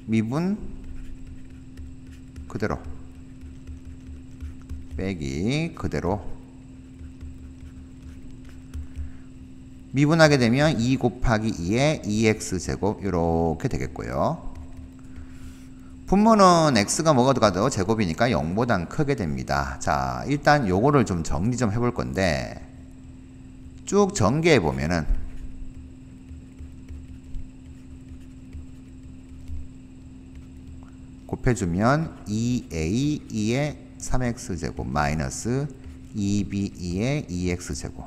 미분 그대로 빼기 그대로 미분하게 되면 2 곱하기 2의 2x제곱 이렇게 되겠고요. 분모는 x가 뭐가 들어가도 제곱이니까 0보단 크게 됩니다. 자, 일단 요거를 좀 정리 좀 해볼 건데 쭉 전개해 보면은 곱해주면 2a 2의 3x제곱 마이너스 2b 2의 2x제곱.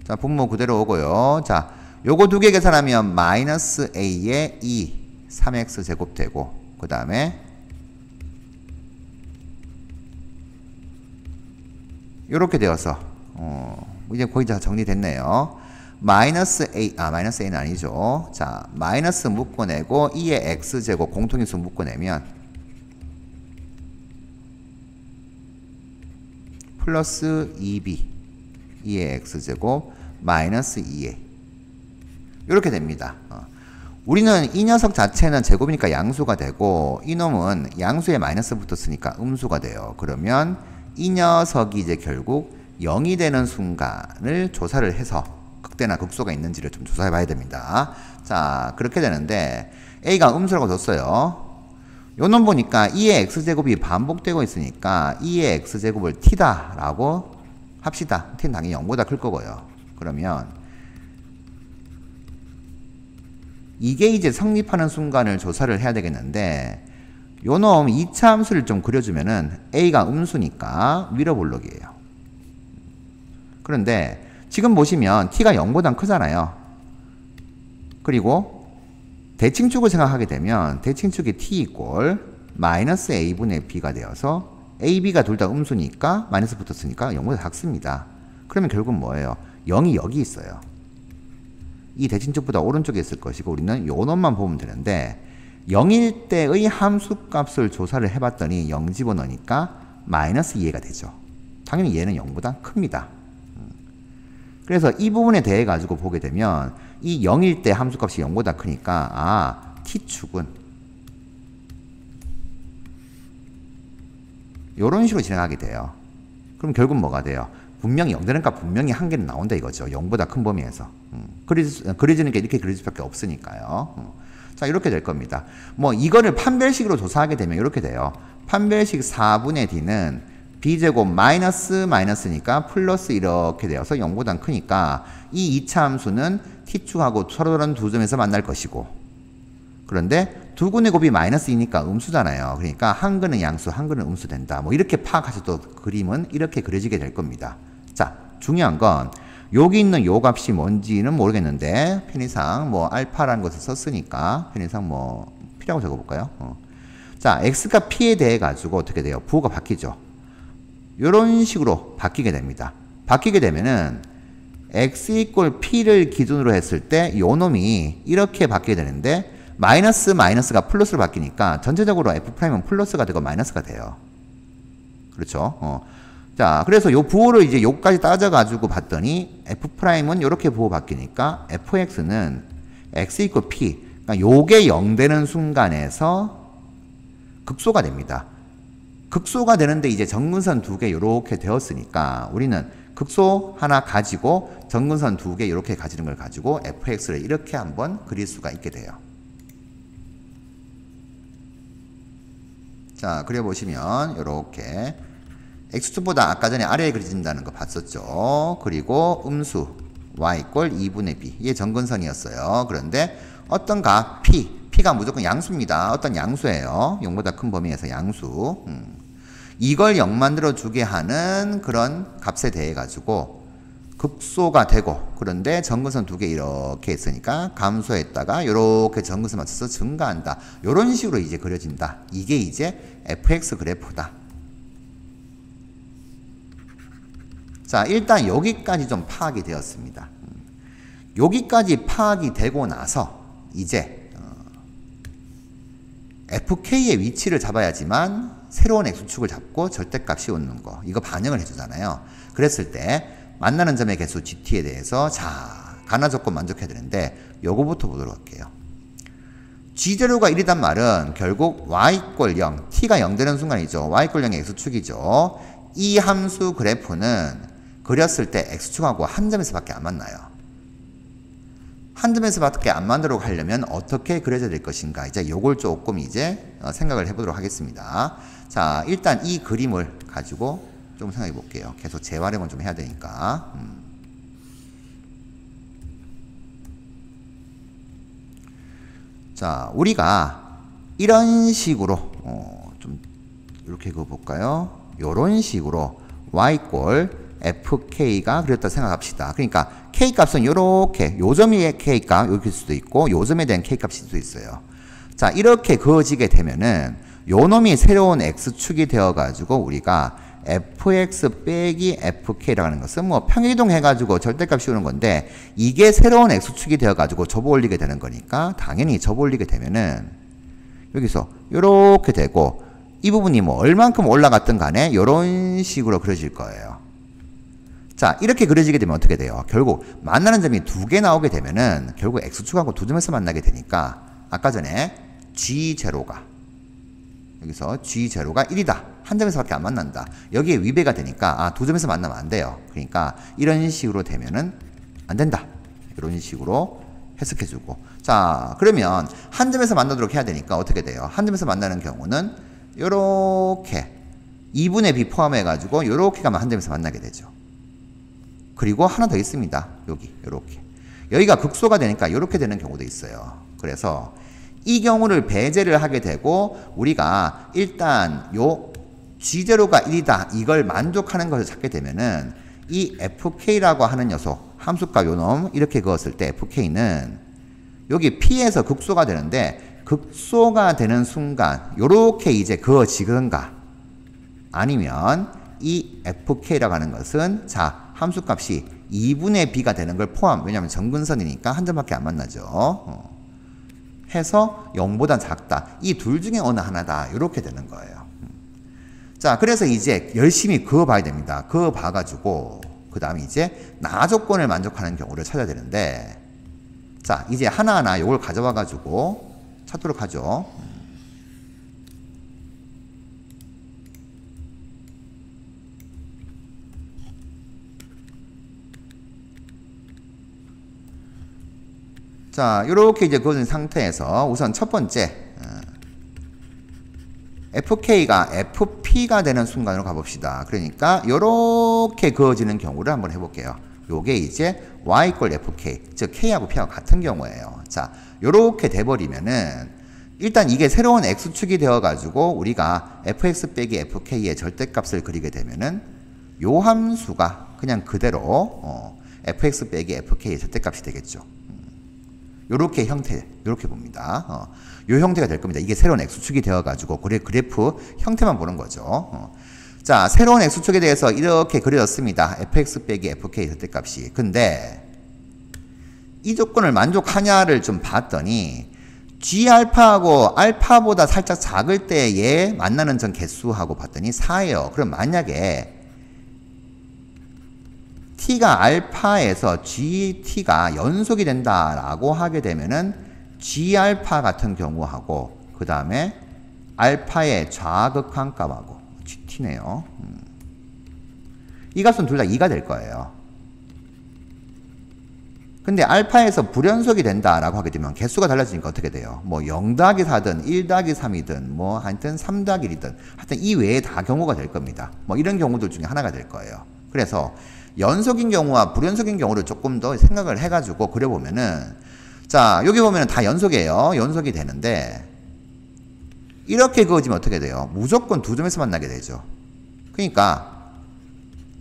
자, 분모 그대로 오고요. 자, 요거 두 개 계산하면 마이너스 a의 2 3x제곱 되고 그 다음에 요렇게 되어서 이제 거의 다 정리됐네요. 마이너스 a는 아니죠. 자, 마이너스 묶어내고 2의 x제곱 공통인수 묶어내면 플러스 2b 2의 x제곱 마이너스 2a 이렇게 됩니다. 우리는 이 녀석 자체는 제곱이니까 양수가 되고 이놈은 양수에 마이너스 붙었으니까 음수가 돼요. 그러면 이 녀석이 이제 결국 0이 되는 순간을 조사를 해서 극대나 극소가 있는지를 좀 조사해 봐야 됩니다. 자, 그렇게 되는데 A가 음수라고 줬어요. 요놈 보니까 2의 x제곱이 반복되고 있으니까 2의 x제곱을 t다 라고 합시다. t는 당연히 0보다 클 거고요. 그러면 이게 이제 성립하는 순간을 조사를 해야 되겠는데 요놈 2차 함수를 좀 그려주면은 A가 음수니까 위로 볼록이에요. 그런데 지금 보시면 t가 0보단 크잖아요. 그리고 대칭축을 생각하게 되면 대칭축이 t 이꼴 마이너스 a분의 b가 되어서 a, b가 둘 다 음수니까 마이너스 붙었으니까 0보다 작습니다. 그러면 결국 뭐예요? 0이 여기 있어요. 이 대칭축보다 오른쪽에 있을 것이고 우리는 요 놈만 보면 되는데 0일 때의 함수값을 조사를 해봤더니 0 집어넣으니까 마이너스 2가 되죠. 당연히 얘는 0보다 큽니다. 그래서 이 부분에 대해 가지고 보게 되면 이 0일 때 함수값이 0보다 크니까 t축은 이런 식으로 진행하게 돼요. 그럼 결국 뭐가 돼요? 분명히 0 되는 값 분명히 한 개는 나온다 이거죠. 0보다 큰 범위에서. 그려지는 게 이렇게 그려질 수밖에 없으니까요. 자, 이렇게 될 겁니다. 뭐 이거를 판별식으로 조사하게 되면 이렇게 돼요. 판별식 4분의 d는 b제곱 마이너스니까 플러스 이렇게 되어서 0보다 크니까 이 2차 함수는 t축하고 서로 다른 두 점에서 만날 것이고 그런데 두 근의 곱이 마이너스 2니까 음수잖아요. 그러니까 한 근은 양수, 한 근은 음수 된다. 뭐 이렇게 파악하셔도 그림은 이렇게 그려지게 될 겁니다. 자, 중요한 건 여기 있는 요 값이 뭔지는 모르겠는데 편의상 뭐 알파라는 것을 썼으니까 편의상 뭐 P라고 적어볼까요? 자, X가 P에 대해 가지고 어떻게 돼요? 부호가 바뀌죠. 이런 식으로 바뀌게 됩니다. 바뀌게 되면은 X 이꼴 P를 기준으로 했을 때 요 놈이 이렇게 바뀌게 되는데 마이너스가 플러스로 바뀌니까 전체적으로 F'은 플러스가 되고 마이너스가 돼요. 그렇죠? 자, 그래서 요 부호를 이제 요까지 따져가지고 봤더니 F'은 요렇게 부호 바뀌니까 fx는 x 이퀄 p, 그러니까 요게 0 되는 순간에서 극소가 됩니다. 극소가 되는데 이제 정근선 두 개 요렇게 되었으니까 우리는 극소 하나 가지고 정근선 두 개 요렇게 가지는 걸 가지고 fx를 이렇게 한번 그릴 수가 있게 돼요. 자, 그려보시면 요렇게 x축보다 아까 전에 아래에 그려진다는 거 봤었죠. 그리고 음수 y 꼴 2분의 b, 이게 정근선이었어요. 그런데 어떤 값 p가 무조건 양수입니다. 어떤 양수예요. 0보다 큰 범위에서 양수. 이걸 0 만들어주게 하는 그런 값에 대해 가지고 극소가 되고, 그런데 정근선 두 개 이렇게 있으니까 감소했다가 이렇게 정근선 맞춰서 증가한다. 이런 식으로 이제 그려진다. 이게 이제 fx 그래프다. 자, 일단 여기까지 좀 파악이 되었습니다. 여기까지 파악이 되고 나서 이제 fk의 위치를 잡아야지만 새로운 x축을 잡고 절대값 씌우는 거, 이거 반영을 해주잖아요. 그랬을 때 만나는 점의 개수 gt에 대해서 자, 가나 조건 만족해야 되는데 요거부터 보도록 할게요. g0가 1이란 말은 결국 y 꼴 0, t가 0 되는 순간이죠. y 꼴 0의 x축이죠. 이 함수 그래프는 그렸을 때 x축하고 한 점에서 밖에 안 만나요. 한 점에서 밖에 안 만들도록 하려면 어떻게 그려져야 될 것인가, 이제 요걸 조금 이제 생각을 해보도록 하겠습니다. 자, 일단 이 그림을 가지고 좀 생각해 볼게요. 계속 재활용을 좀 해야 되니까. 자, 우리가 이런 식으로 좀 이렇게 그어볼까요? 요런 식으로 y꼴 fk가 그렸다 생각합시다. 그러니까 k 값은 요렇게, 요점의 k 값 이렇게 수도 있고 요점에 대한 k 값일 수도 있어요. 자, 이렇게 그어지게 되면은 요 놈이 새로운 x축이 되어 가지고 우리가 fx 빼기 fk라고 하는 것은 뭐 평이동 해가지고 절대값 씌우는 건데, 이게 새로운 x축이 되어 가지고 접어 올리게 되는 거니까 당연히 접어 올리게 되면은 여기서 요렇게 되고, 이 부분이 뭐 얼만큼 올라갔든 간에 요런 식으로 그려질 거예요. 자, 이렇게 그려지게 되면 어떻게 돼요? 결국 만나는 점이 두 개 나오게 되면은 결국 x축하고 두 점에서 만나게 되니까 아까 전에 g0가 여기서 g0가 1이다. 한 점에서밖에 안 만난다. 여기에 위배가 되니까 두 점에서 만나면 안 돼요. 그러니까 이런 식으로 되면은 안 된다. 이런 식으로 해석해주고, 자, 그러면 한 점에서 만나도록 해야 되니까 어떻게 돼요? 한 점에서 만나는 경우는 요렇게 2분의 b 포함해가지고 요렇게 가면 한 점에서 만나게 되죠. 그리고 하나 더 있습니다. 여기 요렇게 여기가 극소가 되니까 요렇게 되는 경우도 있어요. 그래서 이 경우를 배제를 하게 되고 우리가 일단 요 g0가 1이다 이걸 만족하는 것을 찾게 되면은 이 fk라고 하는 녀석 함수값 요놈 이렇게 그었을 때 fk는 여기 p에서 극소가 되는데, 극소가 되는 순간 요렇게 이제 그어지든가 아니면 이 fk라고 하는 것은 자, 함수값이 2분의 b가 되는 걸 포함, 왜냐하면 정근선이니까 한 점밖에 안 만나죠. 해서 0보다 작다. 이 둘 중에 어느 하나다. 이렇게 되는 거예요. 자, 그래서 이제 열심히 그어봐야 됩니다. 그어봐가지고 그 다음에 이제 나 조건을 만족하는 경우를 찾아야 되는데, 자, 이제 하나하나 이걸 가져와가지고 찾도록 하죠. 자, 요렇게 이제 그어진 상태에서 우선 첫 번째 fk가 fp가 되는 순간으로 가봅시다. 그러니까 요렇게 그어지는 경우를 한번 해볼게요. 요게 이제 y 꼴 fk, 즉 k하고 p하고 같은 경우예요. 자, 요렇게 돼버리면은 일단 이게 새로운 x축이 되어가지고 우리가 fx 빼기 fk의 절대값을 그리게 되면은 요 함수가 그냥 그대로 fx 빼기 fk의 절대값이 되겠죠. 요렇게 형태, 요렇게 봅니다. 요 형태가 될 겁니다. 이게 새로운 x축이 되어가지고 그래프 형태만 보는 거죠. 자, 새로운 x축에 대해서 이렇게 그려졌습니다. fx 빼기 fk의 절대값이. 근데 이 조건을 만족하냐를 좀 봤더니 G알파하고 알파보다 살짝 작을 때에 만나는 전 개수하고 봤더니 4예요. 그럼 만약에 T가 알파에서 GT가 연속이 된다라고 하게 되면은 G알파 같은 경우하고 그 다음에 알파의 좌극한 값하고 GT네요. 이 값은 둘 다 2가 될 거예요. 근데 알파에서 불연속이 된다라고 하게 되면 개수가 달라지니까 어떻게 돼요? 뭐 0 더하기 4든 1 더하기 3이든 뭐 하여튼 3 더하기 1이든 하여튼 이 외에 다 경우가 될 겁니다. 뭐 이런 경우들 중에 하나가 될 거예요. 그래서 연속인 경우와 불연속인 경우를 조금 더 생각을 해가지고 그려보면은 자 여기 보면은 다 연속이에요. 연속이 되는데 이렇게 그어지면 어떻게 돼요? 무조건 두 점에서 만나게 되죠. 그러니까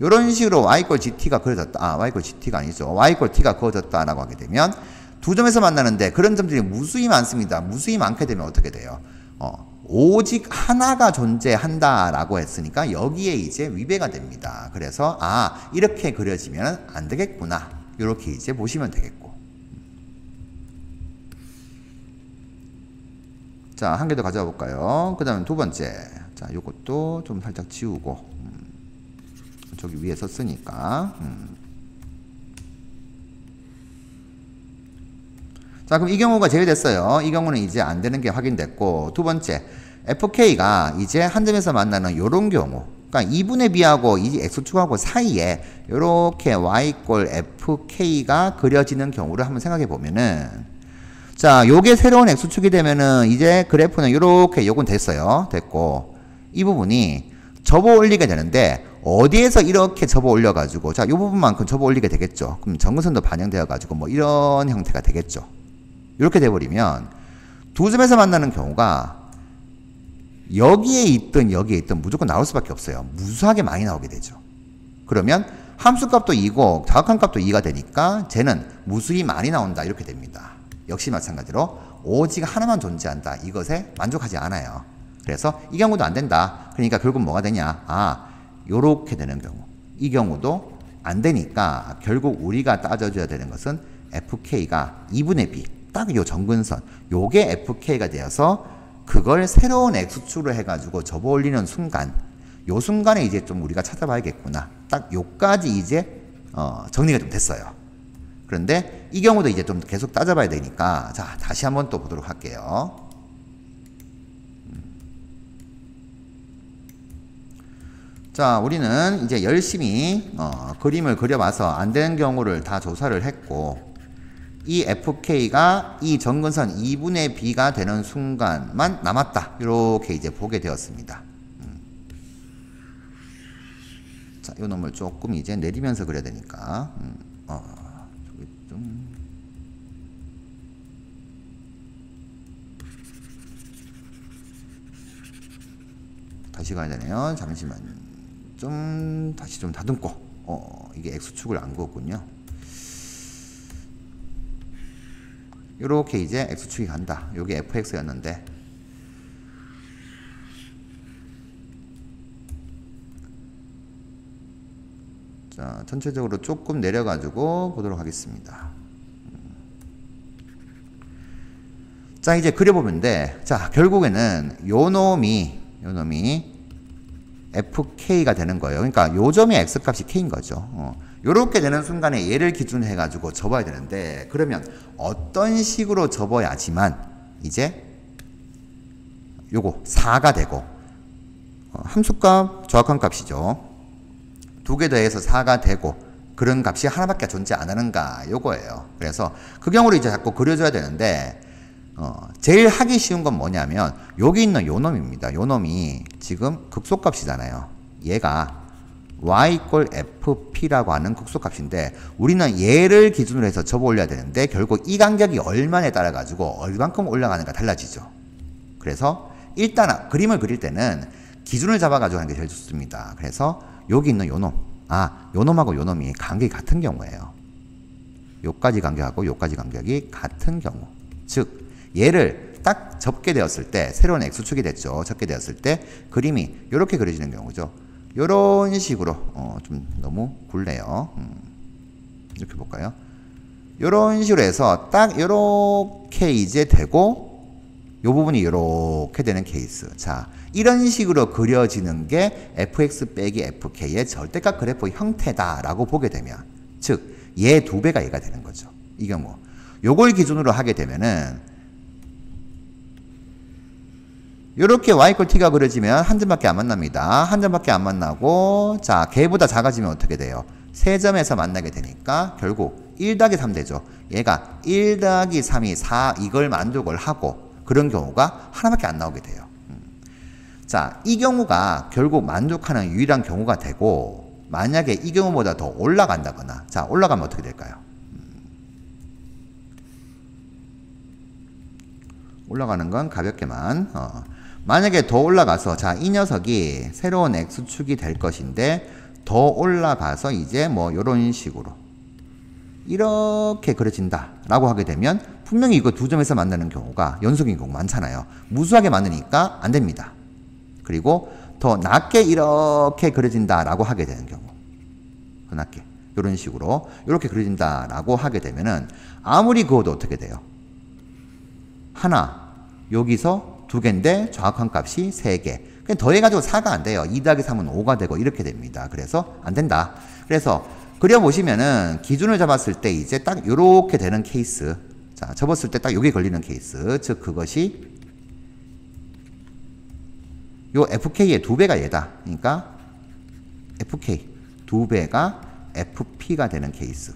이런 식으로 y 꼴 gt가 그려졌다. y 꼴 gt가 아니죠. y 꼴 t가 그어졌다라고 하게 되면 두 점에서 만나는데 그런 점들이 무수히 많습니다. 무수히 많게 되면 어떻게 돼요? 오직 하나가 존재한다라고 했으니까 여기에 이제 위배가 됩니다. 그래서 이렇게 그려지면 안 되겠구나. 이렇게 이제 보시면 되겠고. 자, 한 개 더 가져와 볼까요? 그 다음에 두 번째. 자, 요것도 좀 살짝 지우고. 저기 위에 썼으니까. 자, 그럼 이 경우가 제외됐어요. 이 경우는 이제 안 되는 게 확인됐고, 두 번째, fk가 이제 한 점에서 만나는 요런 경우. 그러니까 2분의 b하고 이 x축하고 사이에 요렇게 y꼴 fk가 그려지는 경우를 한번 생각해 보면은, 자, 요게 새로운 x축이 되면은 이제 그래프는 요렇게 요건 됐어요. 됐고, 이 부분이 접어 올리게 되는데, 어디에서 이렇게 접어 올려가지고, 자, 요 부분만큼 접어 올리게 되겠죠. 그럼 정근선도 반영되어가지고, 뭐, 이런 형태가 되겠죠. 이렇게 돼버리면, 두 점에서 만나는 경우가, 여기에 있든 여기에 있든 무조건 나올 수밖에 없어요. 무수하게 많이 나오게 되죠. 그러면, 함수값도 2고, 자극한 값도 2가 되니까, 쟤는 무수히 많이 나온다. 이렇게 됩니다. 역시 마찬가지로, 오직 하나만 존재한다. 이것에 만족하지 않아요. 그래서, 이 경우도 안 된다. 그러니까 결국 뭐가 되냐. 요렇게 되는 경우. 이 경우도 안 되니까 결국 우리가 따져줘야 되는 것은 fk가 2분의 b. 딱 요 정근선. 요게 fk가 되어서 그걸 새로운 x축으로 해가지고 접어 올리는 순간. 요 순간에 이제 좀 우리가 찾아봐야겠구나. 딱 요까지 이제 정리가 좀 됐어요. 그런데 이 경우도 이제 좀 계속 따져봐야 되니까 자, 다시 한번 또 보도록 할게요. 자, 우리는 이제 열심히 그림을 그려봐서 안 되는 경우를 다 조사를 했고 이 fk가 이 정근선 2분의 b가 되는 순간만 남았다. 이렇게 이제 보게 되었습니다. 자, 이 놈을 조금 이제 내리면서 그려야 되니까 저기 좀 다시 가야 되네요. 잠시만. 다시 좀 다듬고, 이게 x축을 안 그었군요. 요렇게 이제 x축이 간다. 요게 fx였는데. 자, 전체적으로 조금 내려가지고 보도록 하겠습니다. 자, 이제 그려보면 돼. 자, 결국에는 요 놈이 fk가 되는 거예요. 그러니까 요 점의 x값이 k인 거죠. 요렇게 되는 순간에 얘를 기준으로 해가지고 접어야 되는데 그러면 어떤 식으로 접어야지만 이제 요거 4가 되고 함수값 정확한 값이죠. 두 개 더해서 4가 되고 그런 값이 하나밖에 존재 안 하는가 요거예요. 그래서 그 경우를 이제 자꾸 그려줘야 되는데 제일 하기 쉬운 건 뭐냐면 여기 있는 요 놈입니다. 요 놈이 지금 극소값이잖아요. 얘가 y = fp라고 하는 극소값인데 우리는 얘를 기준으로 해서 접어 올려야 되는데 결국 이 간격이 얼마에 따라 가지고 얼만큼 올라가는가 달라지죠. 그래서 일단 그림을 그릴 때는 기준을 잡아 가지고 하는 게 제일 좋습니다. 그래서 여기 있는 요 놈 요 놈하고 요 놈이 간격이 같은 경우예요. 요까지 간격하고 요까지 간격이 같은 경우. 즉 얘를 딱 접게 되었을 때, 새로운 X축이 됐죠. 접게 되었을 때 그림이 이렇게 그려지는 경우죠. 요런 식으로 좀 너무 굴네요. 이렇게 볼까요? 요런 식으로 해서 딱 요렇게 이제 되고 요 부분이 요렇게 되는 케이스. 자, 이런 식으로 그려지는 게 fx 빼기 fk의 절대값 그래프 형태다라고 보게 되면, 즉 얘 2배가 얘가 되는 거죠. 이 경우 요걸 기준으로 하게 되면은 요렇게 y 꼴 t가 그려지면 한 점밖에 안 만납니다. 한 점밖에 안 만나고, 자, 걔보다 작아지면 어떻게 돼요? 세 점에서 만나게 되니까 결국 1 더하기 3 되죠. 얘가 1 더하기 3이 4 이걸 만족을 하고, 그런 경우가 하나밖에 안 나오게 돼요. 자, 이 경우가 결국 만족하는 유일한 경우가 되고, 만약에 이 경우보다 더 올라간다거나, 자, 올라가면 어떻게 될까요? 올라가는 건 가볍게만, 만약에 더 올라가서, 자, 이 녀석이 새로운 X축이 될 것인데, 더 올라가서 이제 뭐 요런 식으로 이렇게 그려진다 라고 하게 되면 분명히 이거 두 점에서 만나는 경우가 연속인 경우 많잖아요. 무수하게 많으니까 안 됩니다. 그리고 더 낮게 이렇게 그려진다 라고 하게 되는 경우, 더 낮게 이런 식으로 이렇게 그려진다 라고 하게 되면은 아무리 그어도 어떻게 돼요? 하나, 여기서 2개인데 정확한 값이 3개. 그냥 더해가지고 4가 안 돼요. 2 더하기 3은 5가 되고 이렇게 됩니다. 그래서 안 된다. 그래서 그려보시면은 기준을 잡았을 때 이제 딱 요렇게 되는 케이스. 자, 접었을 때 딱 요게 걸리는 케이스. 즉 그것이 요 FK의 2배가 얘다. 그러니까 FK 2배가 FP가 되는 케이스.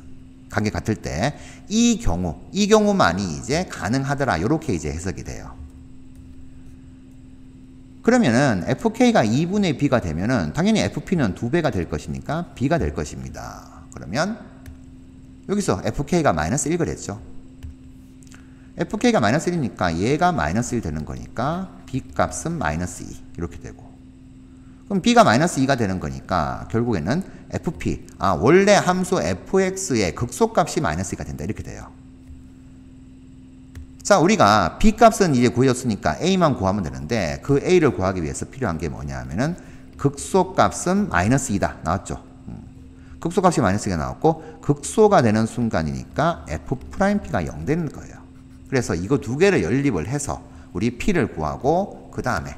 관계 같을 때 이 경우만이 이제 가능하더라. 요렇게 이제 해석이 돼요. 그러면은 FK가 2분의 B가 되면은 당연히 FP는 2배가 될 것이니까 B가 될 것입니다. 그러면 여기서 FK가 마이너스 1 그랬죠. FK가 마이너스 1이니까 얘가 마이너스 1 되는 거니까 B 값은 마이너스 2 이렇게 되고, 그럼 B가 마이너스 2가 되는 거니까 결국에는 FP, 원래 함수 fx의 극소값이 마이너스 2가 된다 이렇게 돼요. 자, 우리가 B 값은 이제 구해줬으니까 A만 구하면 되는데, 그 A를 구하기 위해서 필요한 게 뭐냐 하면은 극소값은 마이너스 2다 나왔죠. 극소값이 마이너스 2가 나왔고, 극소가 되는 순간이니까 F'P가 0 되는 거예요. 그래서 이거 두 개를 연립을 해서 우리 P를 구하고, 그 다음에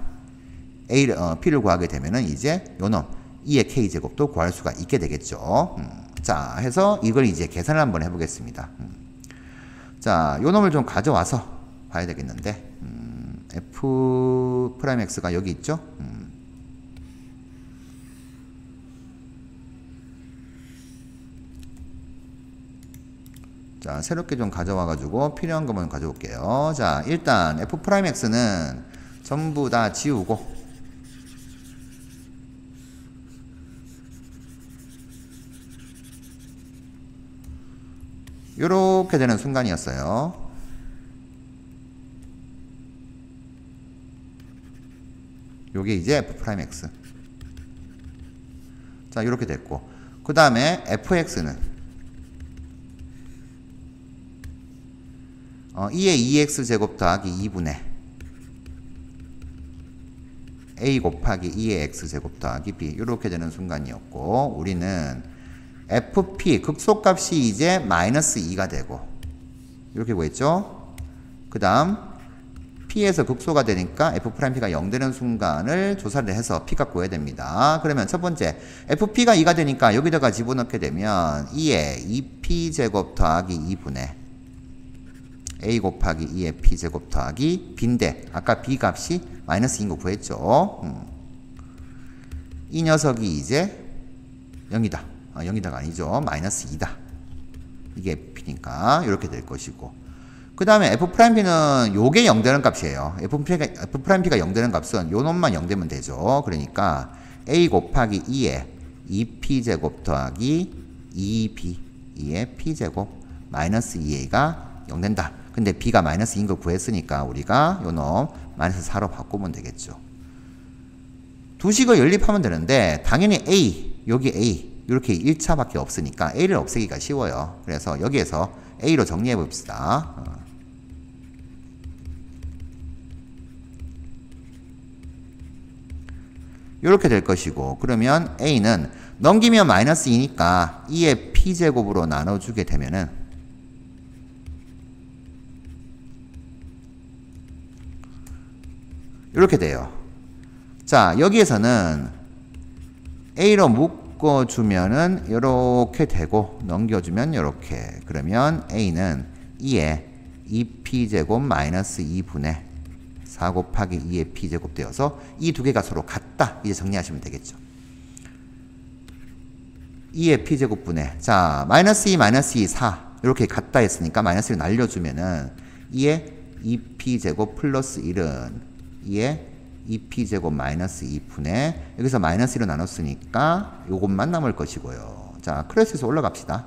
P를 구하게 되면은 이제 요놈 2의 K제곱도 구할 수가 있게 되겠죠. 자, 해서 이걸 이제 계산을 한번 해보겠습니다. 자, 요 놈을 좀 가져와서 봐야 되겠는데, F'X가 여기 있죠? 자, 새롭게 좀 가져와가지고 필요한 것만 가져올게요. 자, 일단 F'X는 전부 다 지우고, 요렇게 되는 순간이었어요. 요게 이제 F'X. 자, 요렇게 됐고, 그 다음에 Fx는 2의 2x제곱 더하기 2분의 a 곱하기 2의 x제곱 더하기 b, 요렇게 되는 순간이었고, 우리는 FP 극소값이 이제 마이너스 2가 되고, 이렇게 구했죠. 그 다음 P에서 극소가 되니까 F'P가 0 되는 순간을 조사를 해서 P값 구해야 됩니다. 그러면 첫 번째 FP가 2가 되니까 여기다가 집어넣게 되면 2의 2P제곱 더하기 2분의 A 곱하기 2의 P제곱 더하기 B인데, 아까 B 값이 마이너스 2인 거 구했죠. 이 녀석이 이제 0이다. 0이다가 아니죠. 마이너스 2다. 이게 P니까 이렇게 될 것이고, 그 다음에 F'P는 요게 0 되는 값이에요. F'P가 0 되는 값은 요 놈만 0 되면 되죠. 그러니까 A 곱하기 2의 2P제곱 더하기 2B 2의 P제곱 마이너스 2A가 0 된다. 근데 B가 마이너스 2인 걸 구했으니까 우리가 요 놈 마이너스 4로 바꾸면 되겠죠. 두 식을 연립하면 되는데, 당연히 A, 여기 A, 이렇게 1차밖에 없으니까 A를 없애기가 쉬워요. 그래서 여기에서 A로 정리해 봅시다. 이렇게 될 것이고, 그러면 A는 넘기면 마이너스 2니까 2의 P제곱으로 나눠주게 되면은 이렇게 돼요. 자, 여기에서는 A로 묶어주면은 이렇게 되고, 넘겨주면 이렇게. 그러면 A는 2의 2P제곱 마이너스 2분의 4 곱하기 2의 P제곱 되어서 이 두 개가 서로 같다. 이제 정리하시면 되겠죠. 2의 P제곱분의, 자, 마이너스 2, 마이너스 2, 4. 이렇게 같다 했으니까 마이너스를 날려주면은 2의 2P제곱 플러스 1은 2의 2P제곱 마이너스 2분의, 여기서 마이너스 1로 나눴으니까 요것만 남을 것이고요. 자, 크레스에서 올라갑시다.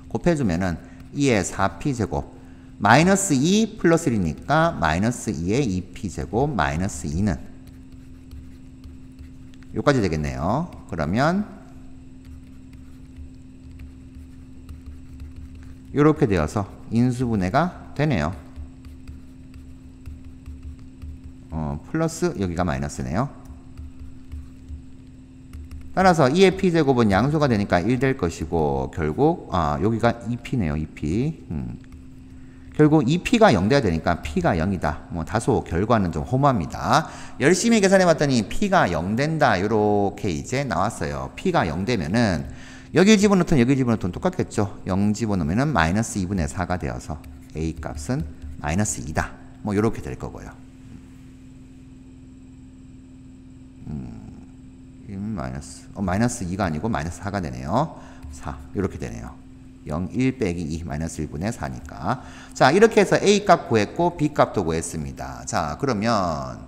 곱해주면은 2의 4P제곱 마이너스 2 플러스 1이니까 마이너스 2의 2P제곱 마이너스 2는 요까지 되겠네요. 그러면 요렇게 되어서 인수분해가 되네요. 플러스 여기가 마이너스네요. 따라서 2의 P제곱은 양수가 되니까 1 될 것이고, 결국 여기가 2P네요. 2P. 결국 2P가 0 돼야 되니까 P가 0이다. 뭐 다소 결과는 좀 허무합니다. 열심히 계산해 봤더니 P가 0 된다. 이렇게 이제 나왔어요. P가 0 되면은 여기 집어넣든 여기 집어넣든 똑같겠죠. 0 집어넣으면은 마이너스 2분의 4가 되어서 A 값은 마이너스 2다. 뭐 이렇게 될 거고요. 마이너스 2가 아니고 마이너스 4가 되네요. 4. 이렇게 되네요. 0, 1 빼기 2, 마이너스 1분의 4니까. 자, 이렇게 해서 A 값 구했고, B 값도 구했습니다. 자, 그러면,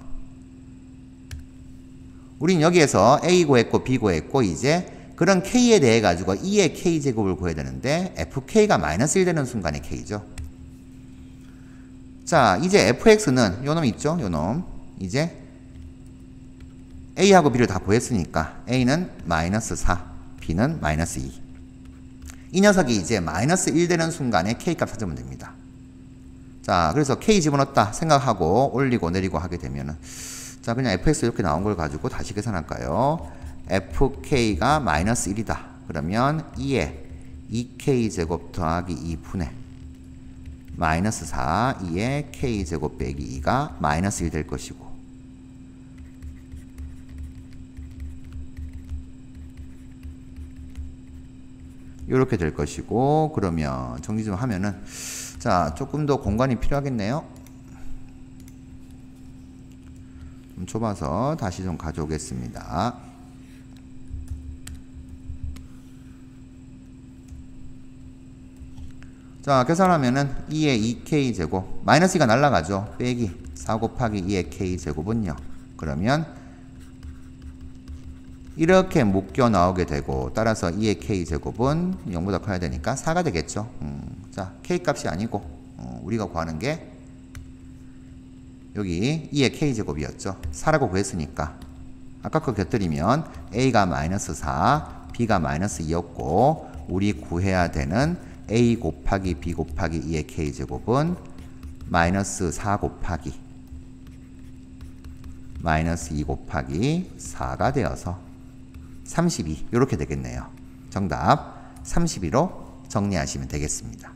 우린 여기에서 A 구했고, B 구했고, 이제 그런 K에 대해 가지고 2의 K제곱을 구해야 되는데, FK가 마이너스 1 되는 순간의 K죠. 자, 이제 FX는 요 놈 있죠? 요 놈. 이제 A하고 B를 다 구했으니까, A는 마이너스 4, B는 마이너스 2. 이 녀석이 이제 마이너스 1 되는 순간에 K값 찾으면 됩니다. 자, 그래서 K 집어넣었다 생각하고 올리고 내리고 하게 되면은, 자, 그냥 fx 이렇게 나온 걸 가지고 다시 계산할까요? fk가 마이너스 1이다. 그러면 2에 2k제곱 더하기 2분의 마이너스 4, 2에 k제곱 빼기 2가 마이너스 1 될 것이고, 이렇게 될 것이고, 그러면 정리 좀 하면은, 자, 조금 더 공간이 필요하겠네요. 좀 좁아서 다시 좀 가져오겠습니다. 자, 계산하면은 2의 2k제곱 마이너스 2가 날라가죠. 빼기 4 곱하기 2의 k제곱은요. 그러면 이렇게 묶여 나오게 되고, 따라서 2의 k제곱은 0보다 커야 되니까 4가 되겠죠. 자, k값이 아니고 우리가 구하는 게 여기 2의 k제곱이었죠. 4라고 구했으니까 아까 거 곁들이면 a가 마이너스 4, b가 마이너스 2였고, 우리 구해야 되는 a 곱하기 b 곱하기 2의 k제곱은 마이너스 4 곱하기 마이너스 2 곱하기 4가 되어서 32 이렇게 되겠네요. 정답 32로 정리하시면 되겠습니다.